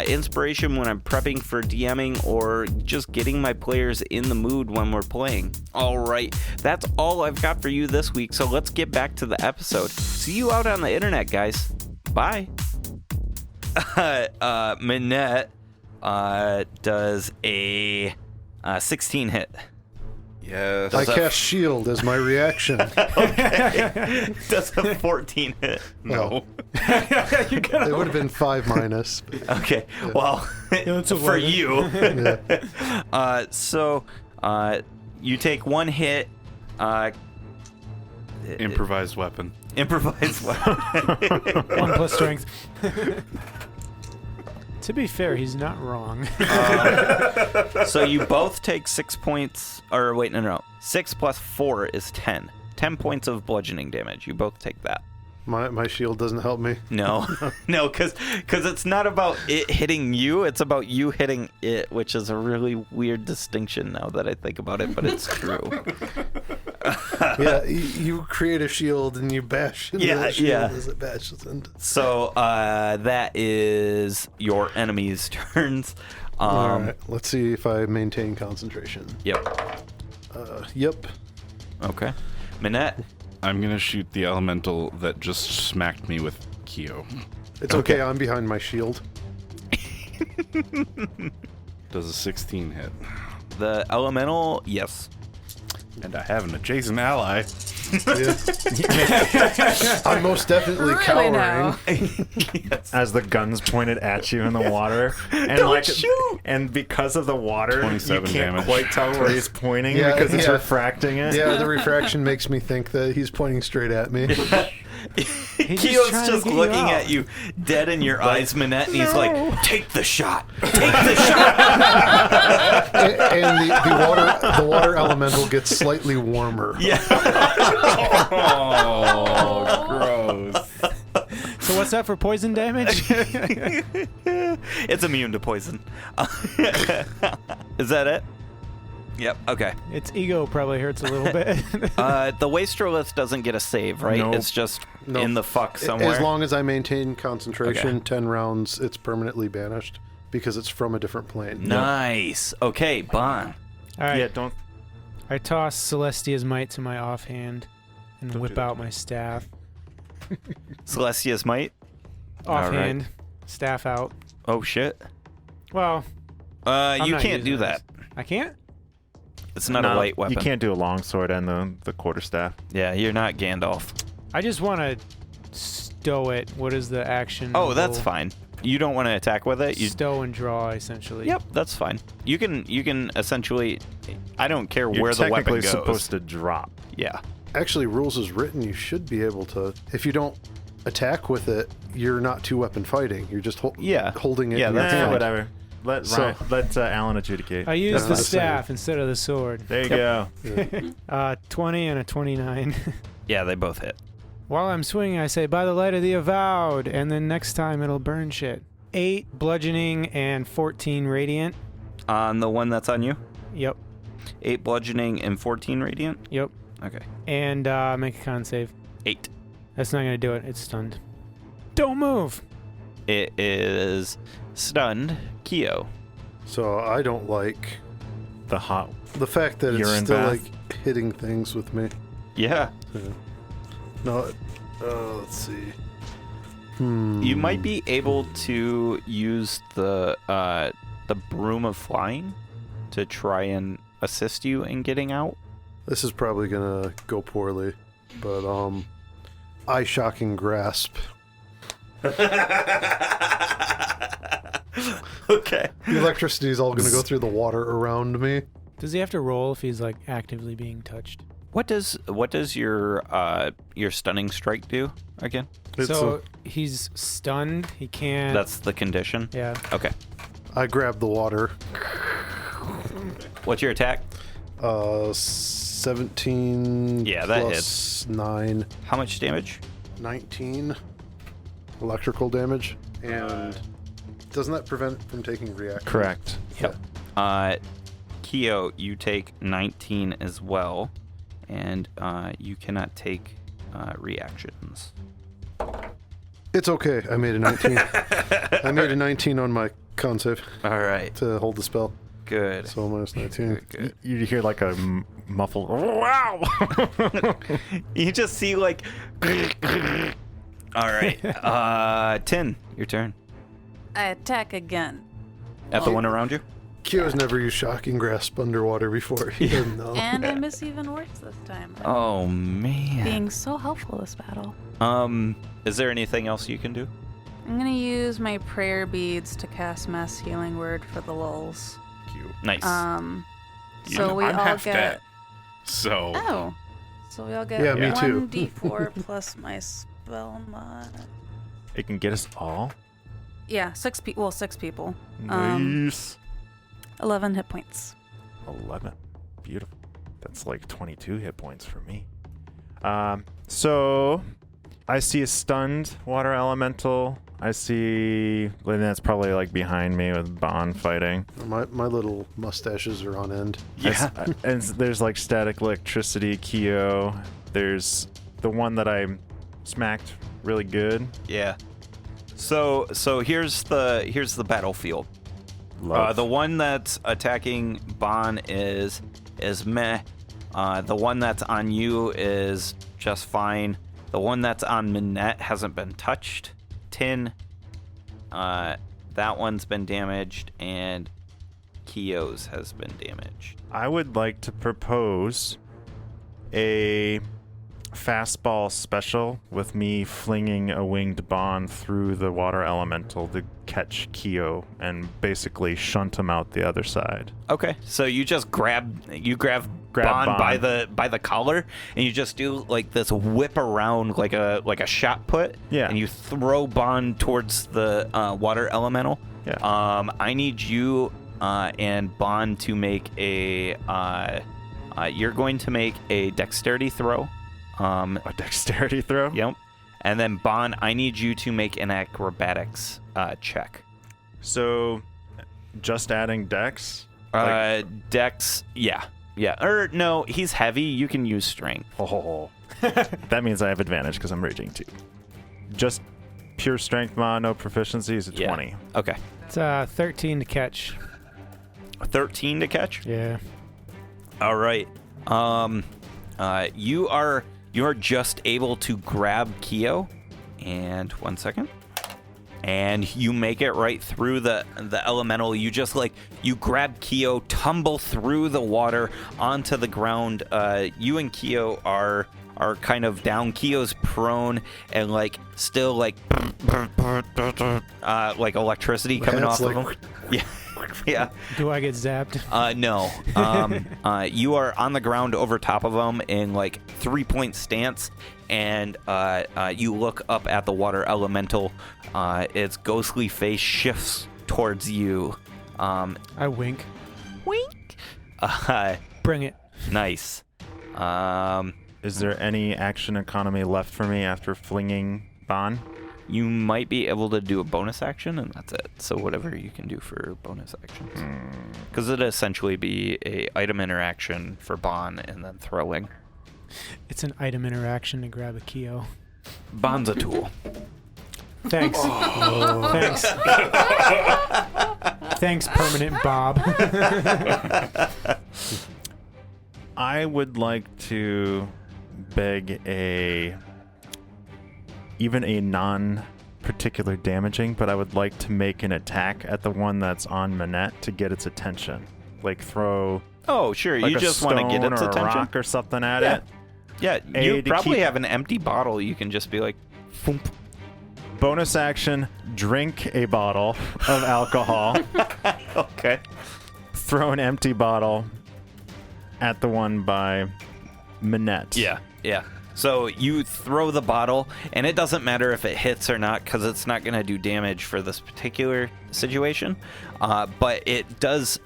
inspiration when I'm prepping for DMing or just getting my players in the mood when we're playing. All right, that's all I've got for you this week, so let's get back to the episode. See you out on the internet, guys. Bye. Minette does a 16 hit. Yes. I cast shield as my reaction. Okay. Does a 14 hit? No. It would have been 5 minus. Okay. Yeah. Well, for you. Yeah. So you take 1 hit. Improvised weapon. Improvised weapon. 1 plus strength. To be fair, he's not wrong. So you both take 6 points, or wait, no. 6 plus 4 is 10. 10 points of bludgeoning damage. You both take that. My shield doesn't help me. No, because it's not about it hitting you. It's about you hitting it, which is a really weird distinction now that I think about it, but it's true. Yeah, you create a shield and you bash into the shield as it bashes into. So that is your enemy's turns. All right, let's see if I maintain concentration. Yep. Yep. Okay. Minette? I'm going to shoot the elemental that just smacked me with Kyo. It's okay, I'm behind my shield. Does a 16 hit? The elemental, yes. And I have an adjacent ally. Yeah. I'm most definitely cowering. Yes. As the gun's pointed at you in the water. And Don't shoot! And because of the water, you 27 can't damage. quite tell where he's pointing because it's refracting it. Yeah, the refraction makes me think that he's pointing straight at me. Kyo's just looking at you, dead in your eyes, Minette, and he's like, take the shot! Take the shot! and the water elemental gets slightly warmer. Yeah. Oh, gross. So what's that for poison damage? It's immune to poison. Is that it? Yep. Okay. Its ego probably hurts a little bit. The Wastrelith doesn't get a save, right? Nope. It's just Nope. in the fuck somewhere. As long as I maintain concentration, Okay. 10 rounds, it's permanently banished because it's from a different plane. Nice. Okay, Bon. All right. Yeah, don't. I toss Celestia's Might to my offhand and Don't whip do that. out my staff. Celestia's Might. Offhand, staff out. Oh shit. Well, I'm You not can't do using that. this. I can't? It's not a light weapon. You can't do a longsword and the quarterstaff. Yeah, you're not Gandalf. I just want to stow it. What is the action? Oh, that's level? fine. You don't want to attack with it. You Stow and draw, essentially. Yep, that's fine. You can essentially. I don't care You're where the weapon technically goes. supposed to drop. Yeah. Actually, rules is written, you should be able to. If you don't attack with it, you're not two-weapon fighting. You're just holding it Yeah, in your that's hand. fine. Whatever. Let So- Alan adjudicate. I use That's the what I'm saying. staff instead of the sword. There you go. 20 and a 29. Yeah, they both hit. While I'm swinging, I say, by the light of the avowed, and then next time it'll burn shit. 8 bludgeoning and 14 radiant. On the one that's on you, Yep, 8 bludgeoning and 14 radiant. yep. Okay. And make a con save. 8. That's not going to do it. It's stunned. Don't move! It is stunned. Kyo. So I don't like The hot. the fact that it's Urine still bath. like hitting things with me. Yeah. No, let's see. You might be able to use the broom of flying to try and assist you in getting out. This is probably gonna go poorly, but eye shocking grasp. Okay. The electricity is all gonna go through the water around me. Does he have to roll if he's like actively being touched? What does your stunning strike do again? It's So he's stunned. He can't. That's the condition. Yeah. Okay. I grab the water. What's your attack? 17. Yeah, that plus 9, How much damage? 19 electrical damage, and doesn't that prevent it from taking reaction? Correct. Yep. Kyo, you take 19 as well, and you cannot take reactions. It's okay. I made a 19. I made a 19 on my con save All right. to hold the spell. Good. So minus 19. Good. You hear like a muffled wow. You just see like. All right. 10. Your turn. I attack again. At the one around you. Kyo's never used shocking grasp underwater before. He doesn't know. And I miss even worse this time. Oh man. Being so helpful this battle. Is there anything else you can do? I'm gonna use my prayer beads to cast Mass Healing Word for the lulls. Nice. You So know, we I'm all half get. dead. So Oh. So we all get Yeah, me too. 1d4 plus my spell mod. It can get us all. Yeah, 6 people. Well, 6 people. Nice. 11 hit points. 11. Beautiful. That's like 22 hit points for me. So I see a stunned water elemental. I see, and that's probably like behind me with Bond fighting. My little mustaches are on end. And there's like static electricity, Kyo. There's the one that I smacked really good. Yeah. So here's the battlefield. Love. The one that's attacking Bon is meh. The one that's on you is just fine. The one that's on Minette hasn't been touched. 10. That one's been damaged, and Kyo's has been damaged. I would like to propose a fastball special with me flinging a winged bond through the water elemental to catch Kyo and basically shunt him out the other side. Okay, so you just grab Grab Bond by Bond. the collar, and you just do like this whip around like a shot put. Yeah. And you throw Bond towards the water elemental. Yeah. I need you and Bond to make a. You're going to make a dexterity throw. A dexterity throw? Yep. And then Bond, I need you to make an acrobatics check. So, just adding dex? Dex, yeah. Or no, he's heavy. You can use strength. Oh, that means I have advantage because I'm raging too. Just pure strength mod, no proficiency is a 20. Okay. It's 13 to catch. 13 to catch? Yeah. All right. You are just able to grab Keo, and 1 second, and you make it right through the elemental. You just you grab Keo, tumble through the water onto the ground. You and Keo are kind of down. Keo's prone and still electricity coming off of him. Yeah. Yeah. Do I get zapped? No. You are on the ground over top of him in 3-point stance, and you look up at the water elemental. Its ghostly face shifts towards you. I wink. Wink. Bring it. Nice. Is there any action economy left for me after flinging Bon? You might be able to do a bonus action, and that's it. So whatever you can do for bonus actions. Because it'd essentially be a item interaction for Bon and then throwing. It's an item interaction to grab a Keo. Bon's a tool. Thanks. Thanks. Thanks, Permanent Bob. I would like to beg even a non-particular damaging, but I would like to make an attack at the one that's on Manette to get its attention. Throw... Oh, sure. You just want to get its or attention? A rock or something at it. Yeah, you probably have an empty bottle. You can just be like, thump. Bonus action, drink a bottle of alcohol. Okay. Throw an empty bottle at the one by Manette. Yeah. So you throw the bottle, and it doesn't matter if it hits or not, because it's not going to do damage for this particular situation. But it does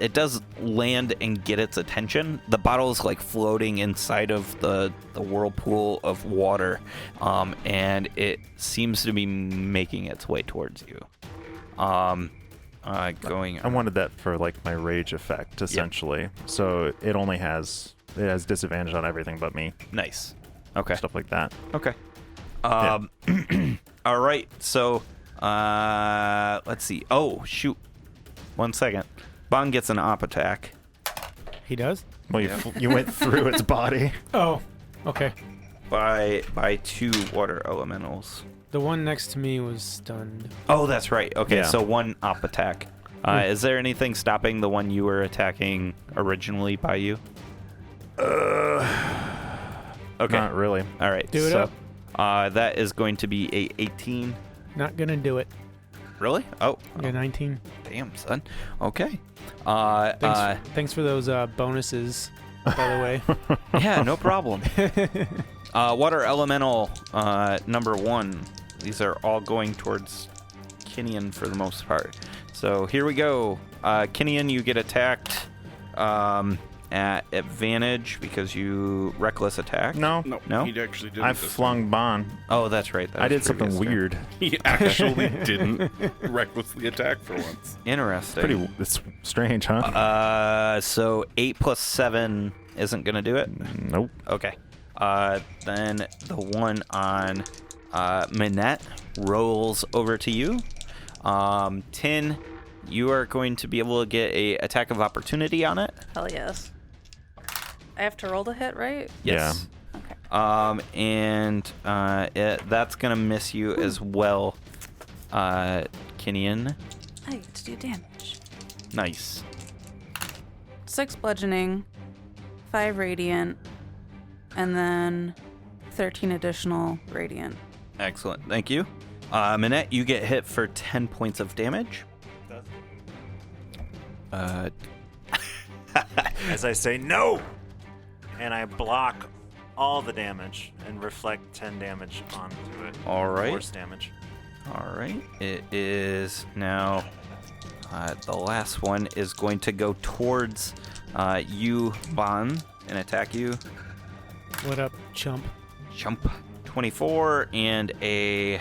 land and get its attention. The bottle is floating inside of the whirlpool of water, and it seems to be making its way towards you. I wanted that for my rage effect, essentially. Yep. So it has disadvantage on everything but me. Nice. Okay. Stuff like that. Okay. All right. So, let's see. Oh, shoot. 1 second. Bon gets an op attack. He does? Well, you went through its body. Oh, okay. By 2 water elementals. The one next to me was stunned. Oh, that's right. Okay, yeah. So 1 op attack. Is there anything stopping the one you were attacking originally by you? Okay. Not really. All right. Do it up. That is going to be a 18. Not gonna do it. Really? Oh. Yeah, 19. Damn, son. Okay. Thanks for those bonuses, by the way. Yeah, no problem. Water elemental number 1. These are all going towards Kinian for the most part. So here we go. Kinian, you get attacked at advantage because you reckless attack. No. He actually didn't. I flung Bon. Oh, that's right. I did something weird. He actually didn't recklessly attack for once. Interesting. It's strange, huh? So 8 plus 7 isn't gonna do it. Nope. Okay. Then the one on Manette rolls over to you. 10. You are going to be able to get a attack of opportunity on it. Hell yes. I have to roll to hit, right? Yes. Okay. And that's gonna miss you as well, Kinian. I get to do damage. Nice. 6 bludgeoning, 5 radiant, and then 13 additional radiant. Excellent. Thank you. Manette, you get hit for 10 points of damage. As I say no, and I block all the damage and reflect 10 damage onto it. All right. Force damage. All right. It is now. The last one is going to go towards you, Bon, and attack you. What up, chump? Jump. 24 and a.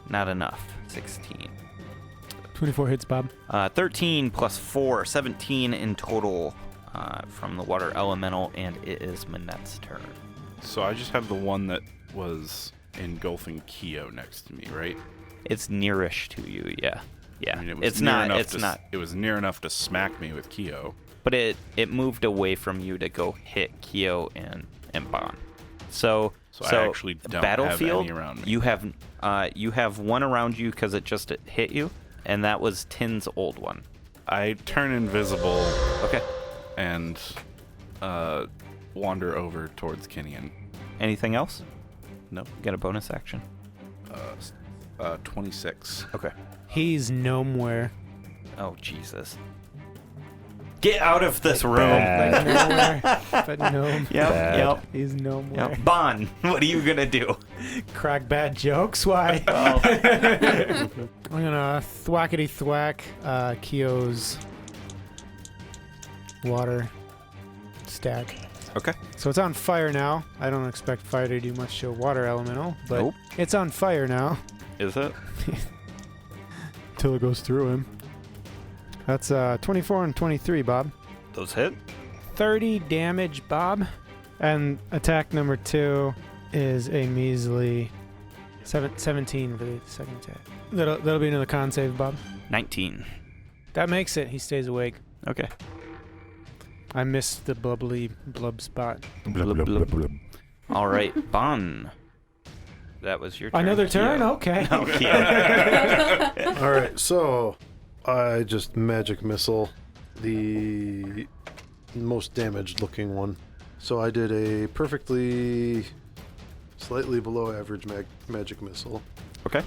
Not enough. 16. 24 hits, Bob. 13 plus 4, 17 in total from the water elemental, and it is Manette's turn. So I just have the one that was engulfing Keo next to me, right? It's nearish to you, yeah. Yeah, I mean, it was it's near not. enough It's to, not. It was near enough to smack me with Keo. But it moved away from you to go hit Keo and Bon. So I actually don't battlefield, have any around me. you have one around you because it just hit you, and that was Tin's old one. I turn invisible Okay. and wander over towards Kinian. Anything else? No. Got a bonus action? 26. Okay. He's nowhere. Oh Jesus! Get out of this room. Like nowhere. But no. Yep. He's nowhere. Yep. Bon, what are you gonna do? Crack bad jokes? Why? I'm gonna thwackety thwack Keo's water stack. Okay. So it's on fire now. I don't expect fire to do much to a water elemental, but Nope. it's on fire now. Is it? Till it goes through him. That's 24 and 23, Bob. Those hit. 30 damage, Bob. And attack number 2 is a measly 17 for the second attack. That'll be another con save, Bob. 19. That makes it. He stays awake. Okay. I missed the bubbly blub spot. Blub, blub. All right, Bon. That was your turn. Another Keo. turn? Okay. No, Keo. All right, so I just magic missile the most damaged looking one. So I did a perfectly slightly below average magic missile. Okay.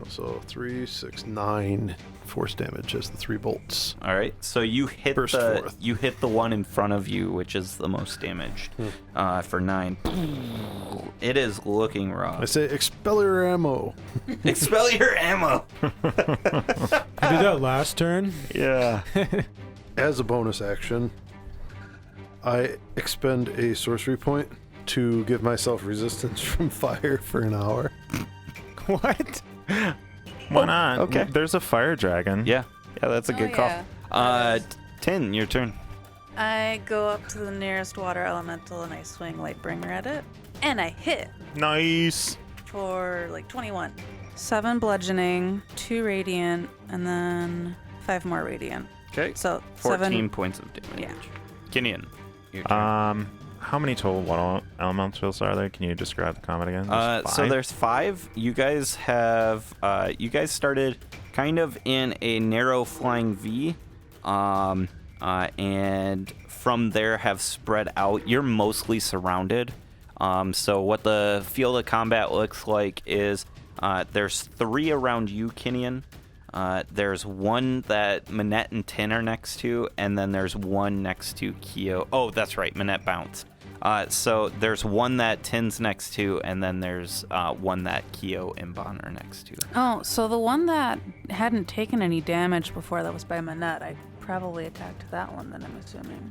So 3, 6, 9 force damage as the 3 bolts. All right. So you hit Burst the forth. you hit the one in front of you, which is the most damaged, for 9. It is looking rough. I say expeller ammo. Expel your ammo. I did that last turn. Yeah. As a bonus action, I expend a sorcery point to give myself resistance from fire for an hour. What? Why not? okay. There's a fire dragon. Yeah. Yeah, that's a good call. yeah. Tin, your turn. I go up to the nearest water elemental and I swing Lightbringer at it. And I hit Nice. for like 21. 7 bludgeoning, 2 radiant, and then 5 more radiant. Okay. So 14 7. points of damage. Yeah. Kinian, your turn. How many total water elementals are there? Can you describe the combat again? So there's 5. You guys have you guys started kind of in a narrow flying V, and from there have spread out. You're mostly surrounded. So what the field of combat looks like is there's 3 around you, Kinian. There's 1 that Manette and Tin are next to, and then there's 1 next to Keo. Oh, that's right, Manette bounced. So there's 1 that Tin's next to, and then there's 1 that Keo and Bon are next to. Oh, so the one that hadn't taken any damage before that was by Manette, I probably attacked that one then, I'm assuming.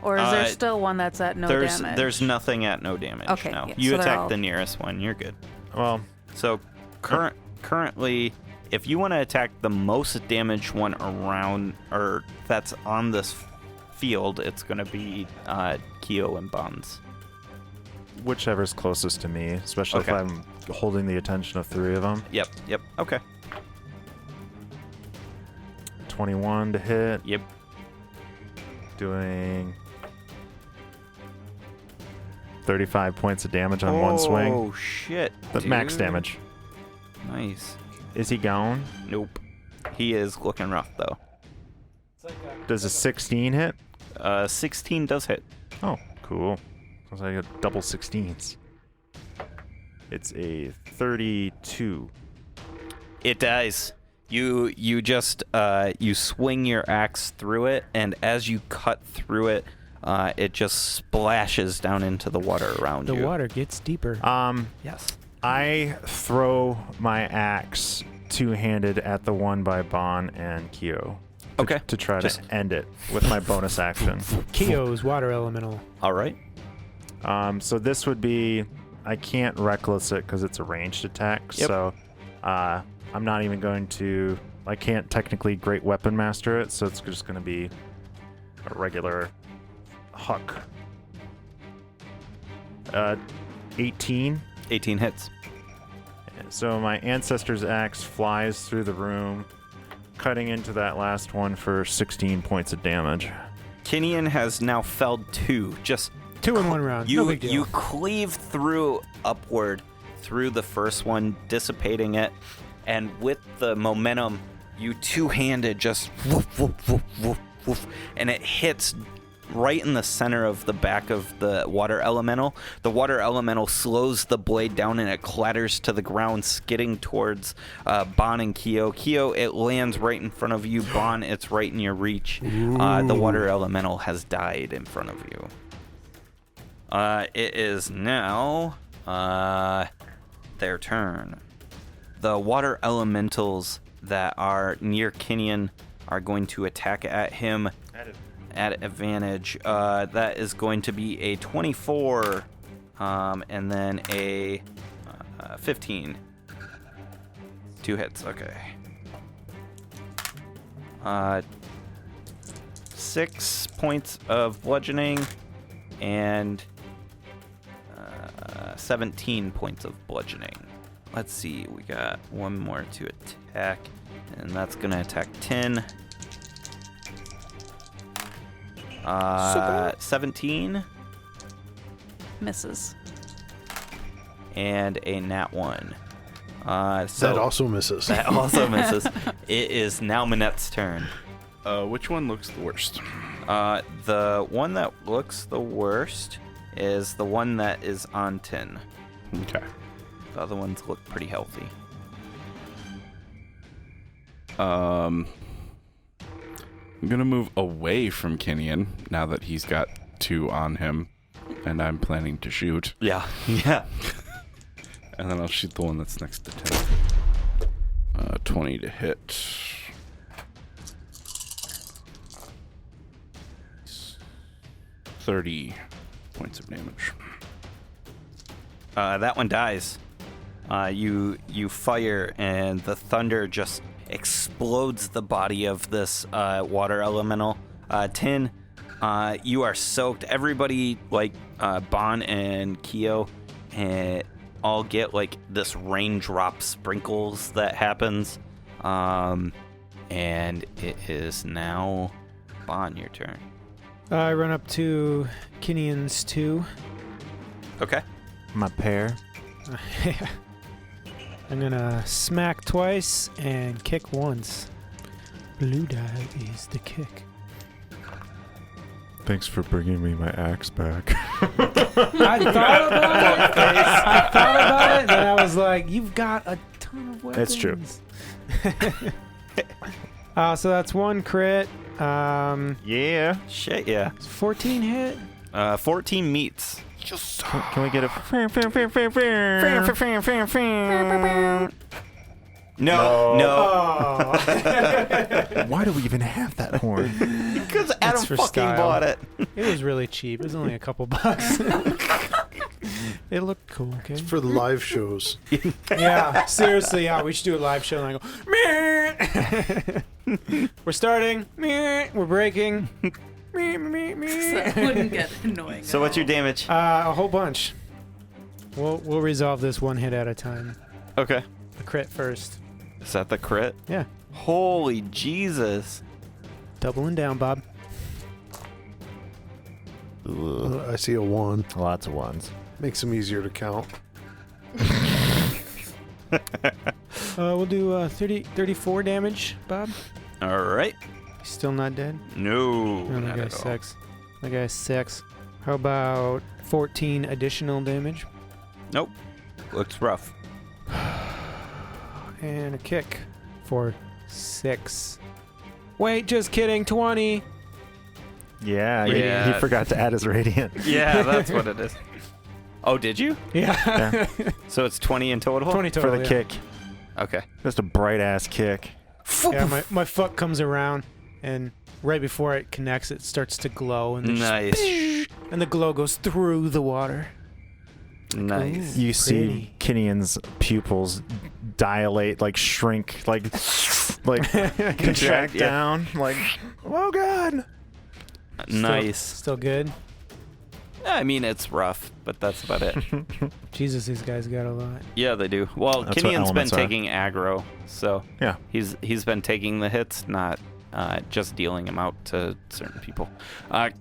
Or is there still one that's at no damage? There's nothing at no damage. Okay, No. yeah, You so they're attack all- the nearest one. You're good. Well, So currently, if you want to attack the most damaged one around or that's on this field, it's going to be Keo and Bon's. whichever's closest to me, especially Okay. if I'm holding the attention of 3 of them. Yep. Okay. 21 to hit. Yep. Doing 35 points of damage on one swing. Oh shit. The max dude. damage. Nice. Is he gone? Nope. He is looking rough though. Does a 16 hit? 16 does hit. Oh, cool. Sounds like a double 16s. It's a 32. It does. You just you swing your axe through it, and as you cut through it, it just splashes down into the water around The you. water gets deeper. Yes. I throw my axe two-handed at the one by Bon and Keo. Okay. To try Just- to end it with my bonus action. Keo's water elemental. All right. So this would be, I can't reckless it because it's a ranged attack. Yep. So I'm not even going to I can't technically Great Weapon Master it, so it's just going to be a regular huck. 18. 18 hits. So my Ancestor's Axe flies through the room, cutting into that last one for 16 points of damage. Kinian has now felled 2. Just 2 in 1 round. No big deal. You cleave through upward through the first one, dissipating it, and with the momentum, you two-handed just woof, woof, woof, woof, woof, and it hits right in the center of the back of the water elemental. The water elemental slows the blade down and it clatters to the ground, skidding towards Bon and Keo. Keo, it lands right in front of you. Bon, it's right in your reach. The water elemental has died in front of you. It is now their turn. The water elementals that are near Kinian are going to attack at him at advantage. That is going to be a 24 and then a 15. 2 hits, okay. 6 points of bludgeoning and 17 points of bludgeoning. Let's see, we got one more to attack, and that's gonna attack 10. 17. Misses. And a nat 1. That also misses. That also misses. It is now Manette's turn. Which one looks the worst? The one that looks the worst is the one that is on 10. Okay. The other ones look pretty healthy. I'm gonna move away from Kinian now that he's got 2 on him, and I'm planning to shoot. Yeah. Yeah. And then I'll shoot the one that's next to 10. 20 to hit. $30 points of damage. That one dies. You fire, and the thunder just explodes the body of this water elemental. 10, you are soaked. Everybody, like Bon and Keo, all get like this raindrop sprinkles that happens. And it is now Bon, your turn. I run up to Kinian's 2. Okay. My pair. I'm gonna smack twice and kick once. Blue die is the kick. Thanks for bringing me my axe back. I thought about it, and I was like, you've got a ton of weapons. That's true. So that's 1 crit. Yeah. Shit, yeah. 14 hit. 14 meets. Can we get a... No. Oh. Why do we even have that horn? Because Adam for fucking style. bought it. It was really cheap. It was only a couple bucks. It looked cool, okay? It's for the live shows. Yeah, seriously, yeah. We should do a live show and I go, meh. We're starting. Meh. We're breaking. Meh, meh, meh. That wouldn't get annoying. So what's your damage? A whole bunch. We'll resolve this 1 hit at a time. Okay. The crit first. Is that the crit? Yeah. Holy Jesus. Doubling down, Bob. I see a 1. Lots of ones. Makes them easier to count. We'll do 34 damage, Bob. All right. Still not dead? No. Oh, that not guy's at all. 6. That guy's 6. How about 14 additional damage? Nope. Looks rough. And a kick for 6. Wait, just kidding. 20. Yeah, Yeah. He forgot to add his radiant. Yeah, that's what it is. Oh, did you? Yeah. So it's 20 in total? 20 total. For the yeah. kick. Okay. Just a bright ass kick. Yeah, my foot comes around, and right before it connects, it starts to glow. And there's Nice. and the glow goes through the water. Nice. You Pretty. see Kinian's pupils dilate, like shrink, like contract down, like, oh god. Nice. Still good. I mean, it's rough, but that's about it. Jesus, these guys got a lot. Yeah, they do. Well, That's what Kinian's been elements are. taking aggro, so Yeah. he's been taking the hits, not just dealing them out to certain people.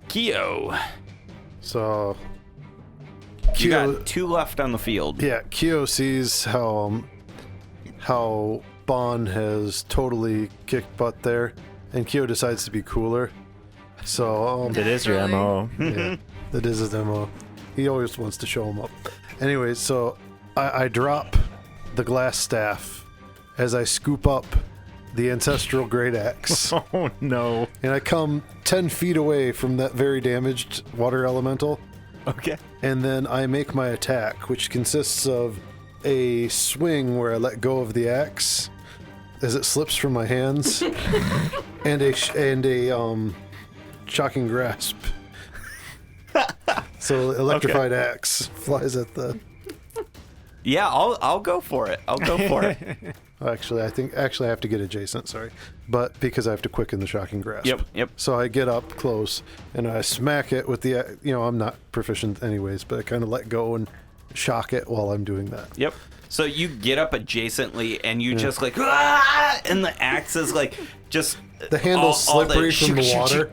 Kyo, So you Kyo, got 2 left on the field. yeah, Kyo sees how Bon has totally kicked butt there, and Kyo decides to be cooler. So It is your MO. yeah, that is his MO. He always wants to show him up. Anyways, so I drop the glass staff as I scoop up the ancestral great axe, Oh no. and I come 10 feet away from that very damaged water elemental, Okay. and then I make my attack, which consists of a swing where I let go of the axe as it slips from my hands, and a shocking grasp. So electrified axe flies at the. Yeah, I'll go for it. I'll go for it. Actually, I have to get adjacent. Sorry, but because I have to quicken the shocking grasp. Yep. So I get up close and I smack it with the. I'm not proficient anyways, but I kind of let go and shock it while I'm doing that. Yep. So you get up adjacently and you just like, "Ah!" And the axe is like just The handle's slippery from the water.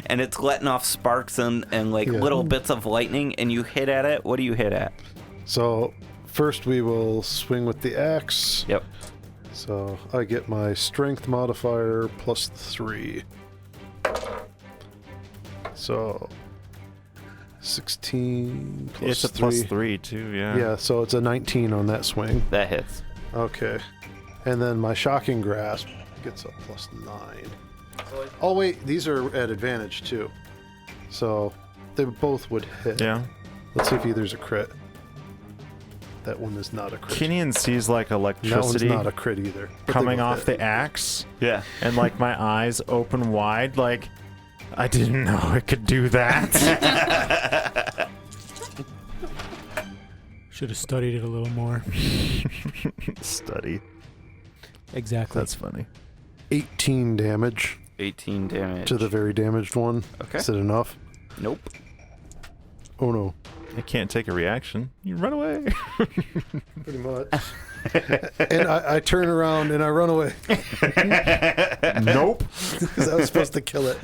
And it's letting off sparks and like little bits of lightning, and you hit at it. What do you hit at? So first we will swing with the axe. Yep. So I get my strength modifier plus 3. So 16 plus It's a 3. plus 3 too, yeah. Yeah, so it's a 19 on that swing. That hits. Okay. And then my shocking grasp gets a plus 9. Oh wait, these are at advantage too. So they both would hit. Yeah. Let's see if either's a crit. That one is not a crit. Kinian sees like That one's electricity not a crit either. But they coming both off hit. the axe, Yeah. and like my eyes open wide, like I didn't know it could do that. Should have studied it a little more. Study. Exactly. That's funny. 18 damage 18 damage. to the very damaged one. Okay. Is it enough? Nope. Oh no. I can't take a reaction. You run away. Pretty much. And I turn around and I run away Nope. because I was supposed to kill it.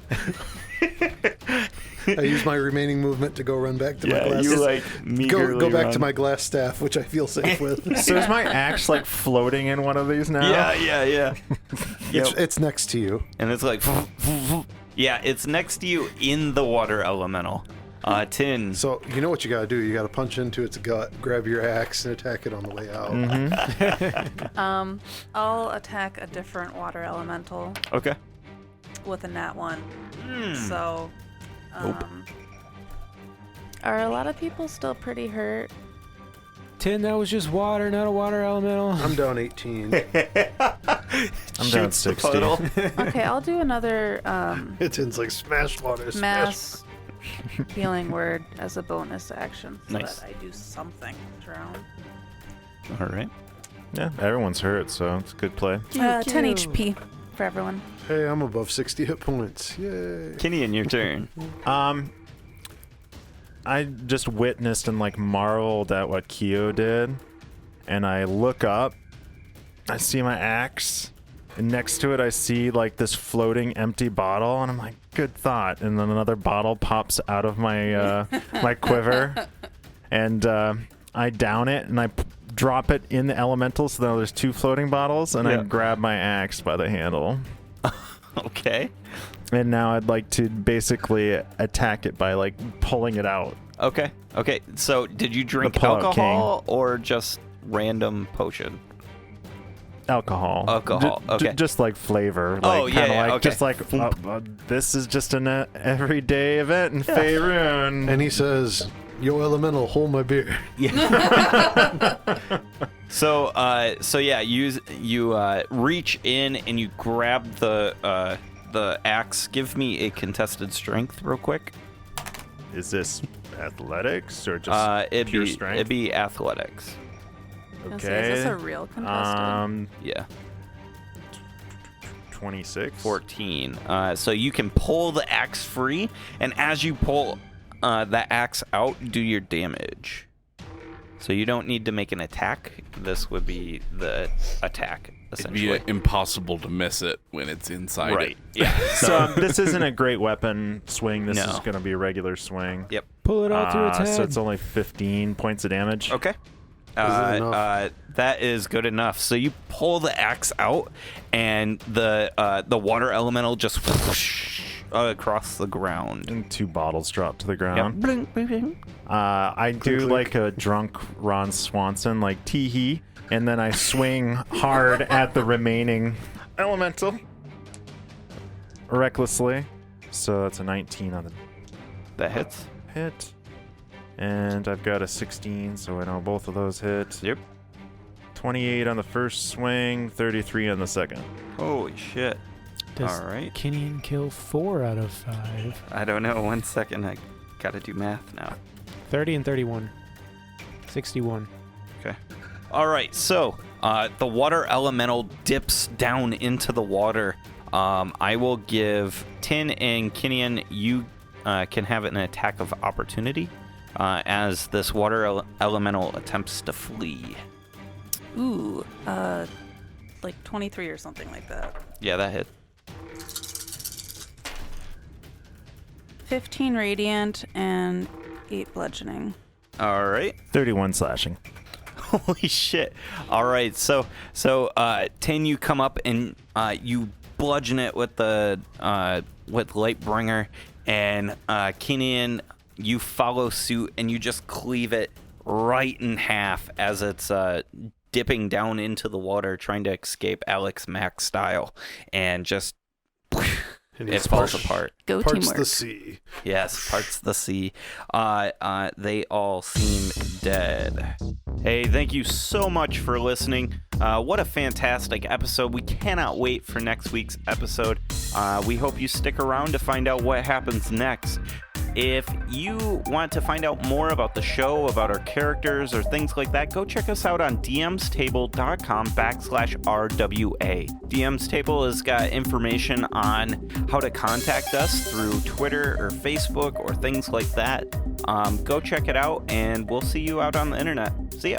I use my remaining movement to go run back to my glass. you like meagerly go back run. to my glass staff, which I feel safe with. So is my axe like floating in one of these now? Yeah. Yep. It's next to you. And it's like, yeah, it's next to you in the water elemental. Tin. So you know what you gotta do. You gotta punch into its gut, grab your axe, and attack it on the way out. Mm-hmm. I'll attack a different water elemental Okay. with a nat 1. Hmm. So, are a lot of people still pretty hurt? Tin, that was just water, not a water elemental. I'm down 18. I'm down Shoots the 60. puddle. Okay, I'll do another It's like smash water. mass healing word as a bonus action so Nice. that I do something drown. All right. Yeah, everyone's hurt, so it's a good play. 10 HP for everyone. Hey, I'm above 60 hit points. Yay. Kinian, your turn. I just witnessed and like marveled at what Kyo did, and I look up, I see my axe, and next to it I see like this floating empty bottle, and I'm like, good thought. And then another bottle pops out of my my quiver, and I down it and I drop it in the elemental, so now there's 2 floating bottles, and I Yeah. grab my axe by the handle. Okay. And now I'd like to basically attack it by like pulling it out. Okay. So, did you drink pull-out alcohol or just random potion? Alcohol. Okay. Just like flavor. Like, Oh, yeah, kinda yeah, like, okay. Just like, this is just an everyday event in Faerun. And he says, "Yo, elemental, hold my beer." So yeah, you reach in and you grab the axe. Give me a contested strength real quick. Is this athletics or just It'd pure be strength? it'd be athletics. Is this a real contestant? Yeah. 26. 14. So you can pull the axe free, and as you pull that axe out, do your damage. So you don't need to make an attack. This would be the attack, essentially. It'd be impossible to miss it when it's inside Right. it. Yeah. So this isn't a great weapon swing. This No. is going to be a regular swing. Yep. Pull it all through its head. So it's only 15 points of damage. Okay. Is it enough? That is good enough. So you pull the axe out, and the water elemental just whoosh, across the ground. And 2 bottles drop to the Yep. ground. Blink, blink, blink. I do like a drunk Ron Swanson, like tee-hee, and then I swing hard at the remaining elemental recklessly. So that's a 19 on the That hits. hit. And I've got a 16, so I know both of those hit. Yep. 28 on the first swing, 33 on the second. Holy shit. Does All right. Kinian kill 4 out of 5? I don't know. 1 second. I gotta do math now. 30 and 31. 61. Okay. All right. So the water elemental dips down into the water. I will give Tin and Kinian, you can have an attack of opportunity as this water elemental attempts to flee. Ooh, like 23 or something like that. Yeah, that hit. 15 radiant and 8 bludgeoning. All right. 31 slashing. Holy shit. All right. So Tin, you come up and you bludgeon it with the with Lightbringer, and Kinian, you follow suit and you just cleave it right in half as it's dipping down into the water, trying to escape Alex Mack style, and just it falls apart. Go Parts teamwork. the sea. Yes, parts the sea. They all seem dead. Hey, thank you so much for listening. What a fantastic episode. We cannot wait for next week's episode. We hope you stick around to find out what happens next. If you want to find out more about the show, about our characters, or things like that, go check us out on dmstable.com/RWA. DM's Table has got information on how to contact us through Twitter or Facebook or things like that. Go check it out, and we'll see you out on the internet. See ya.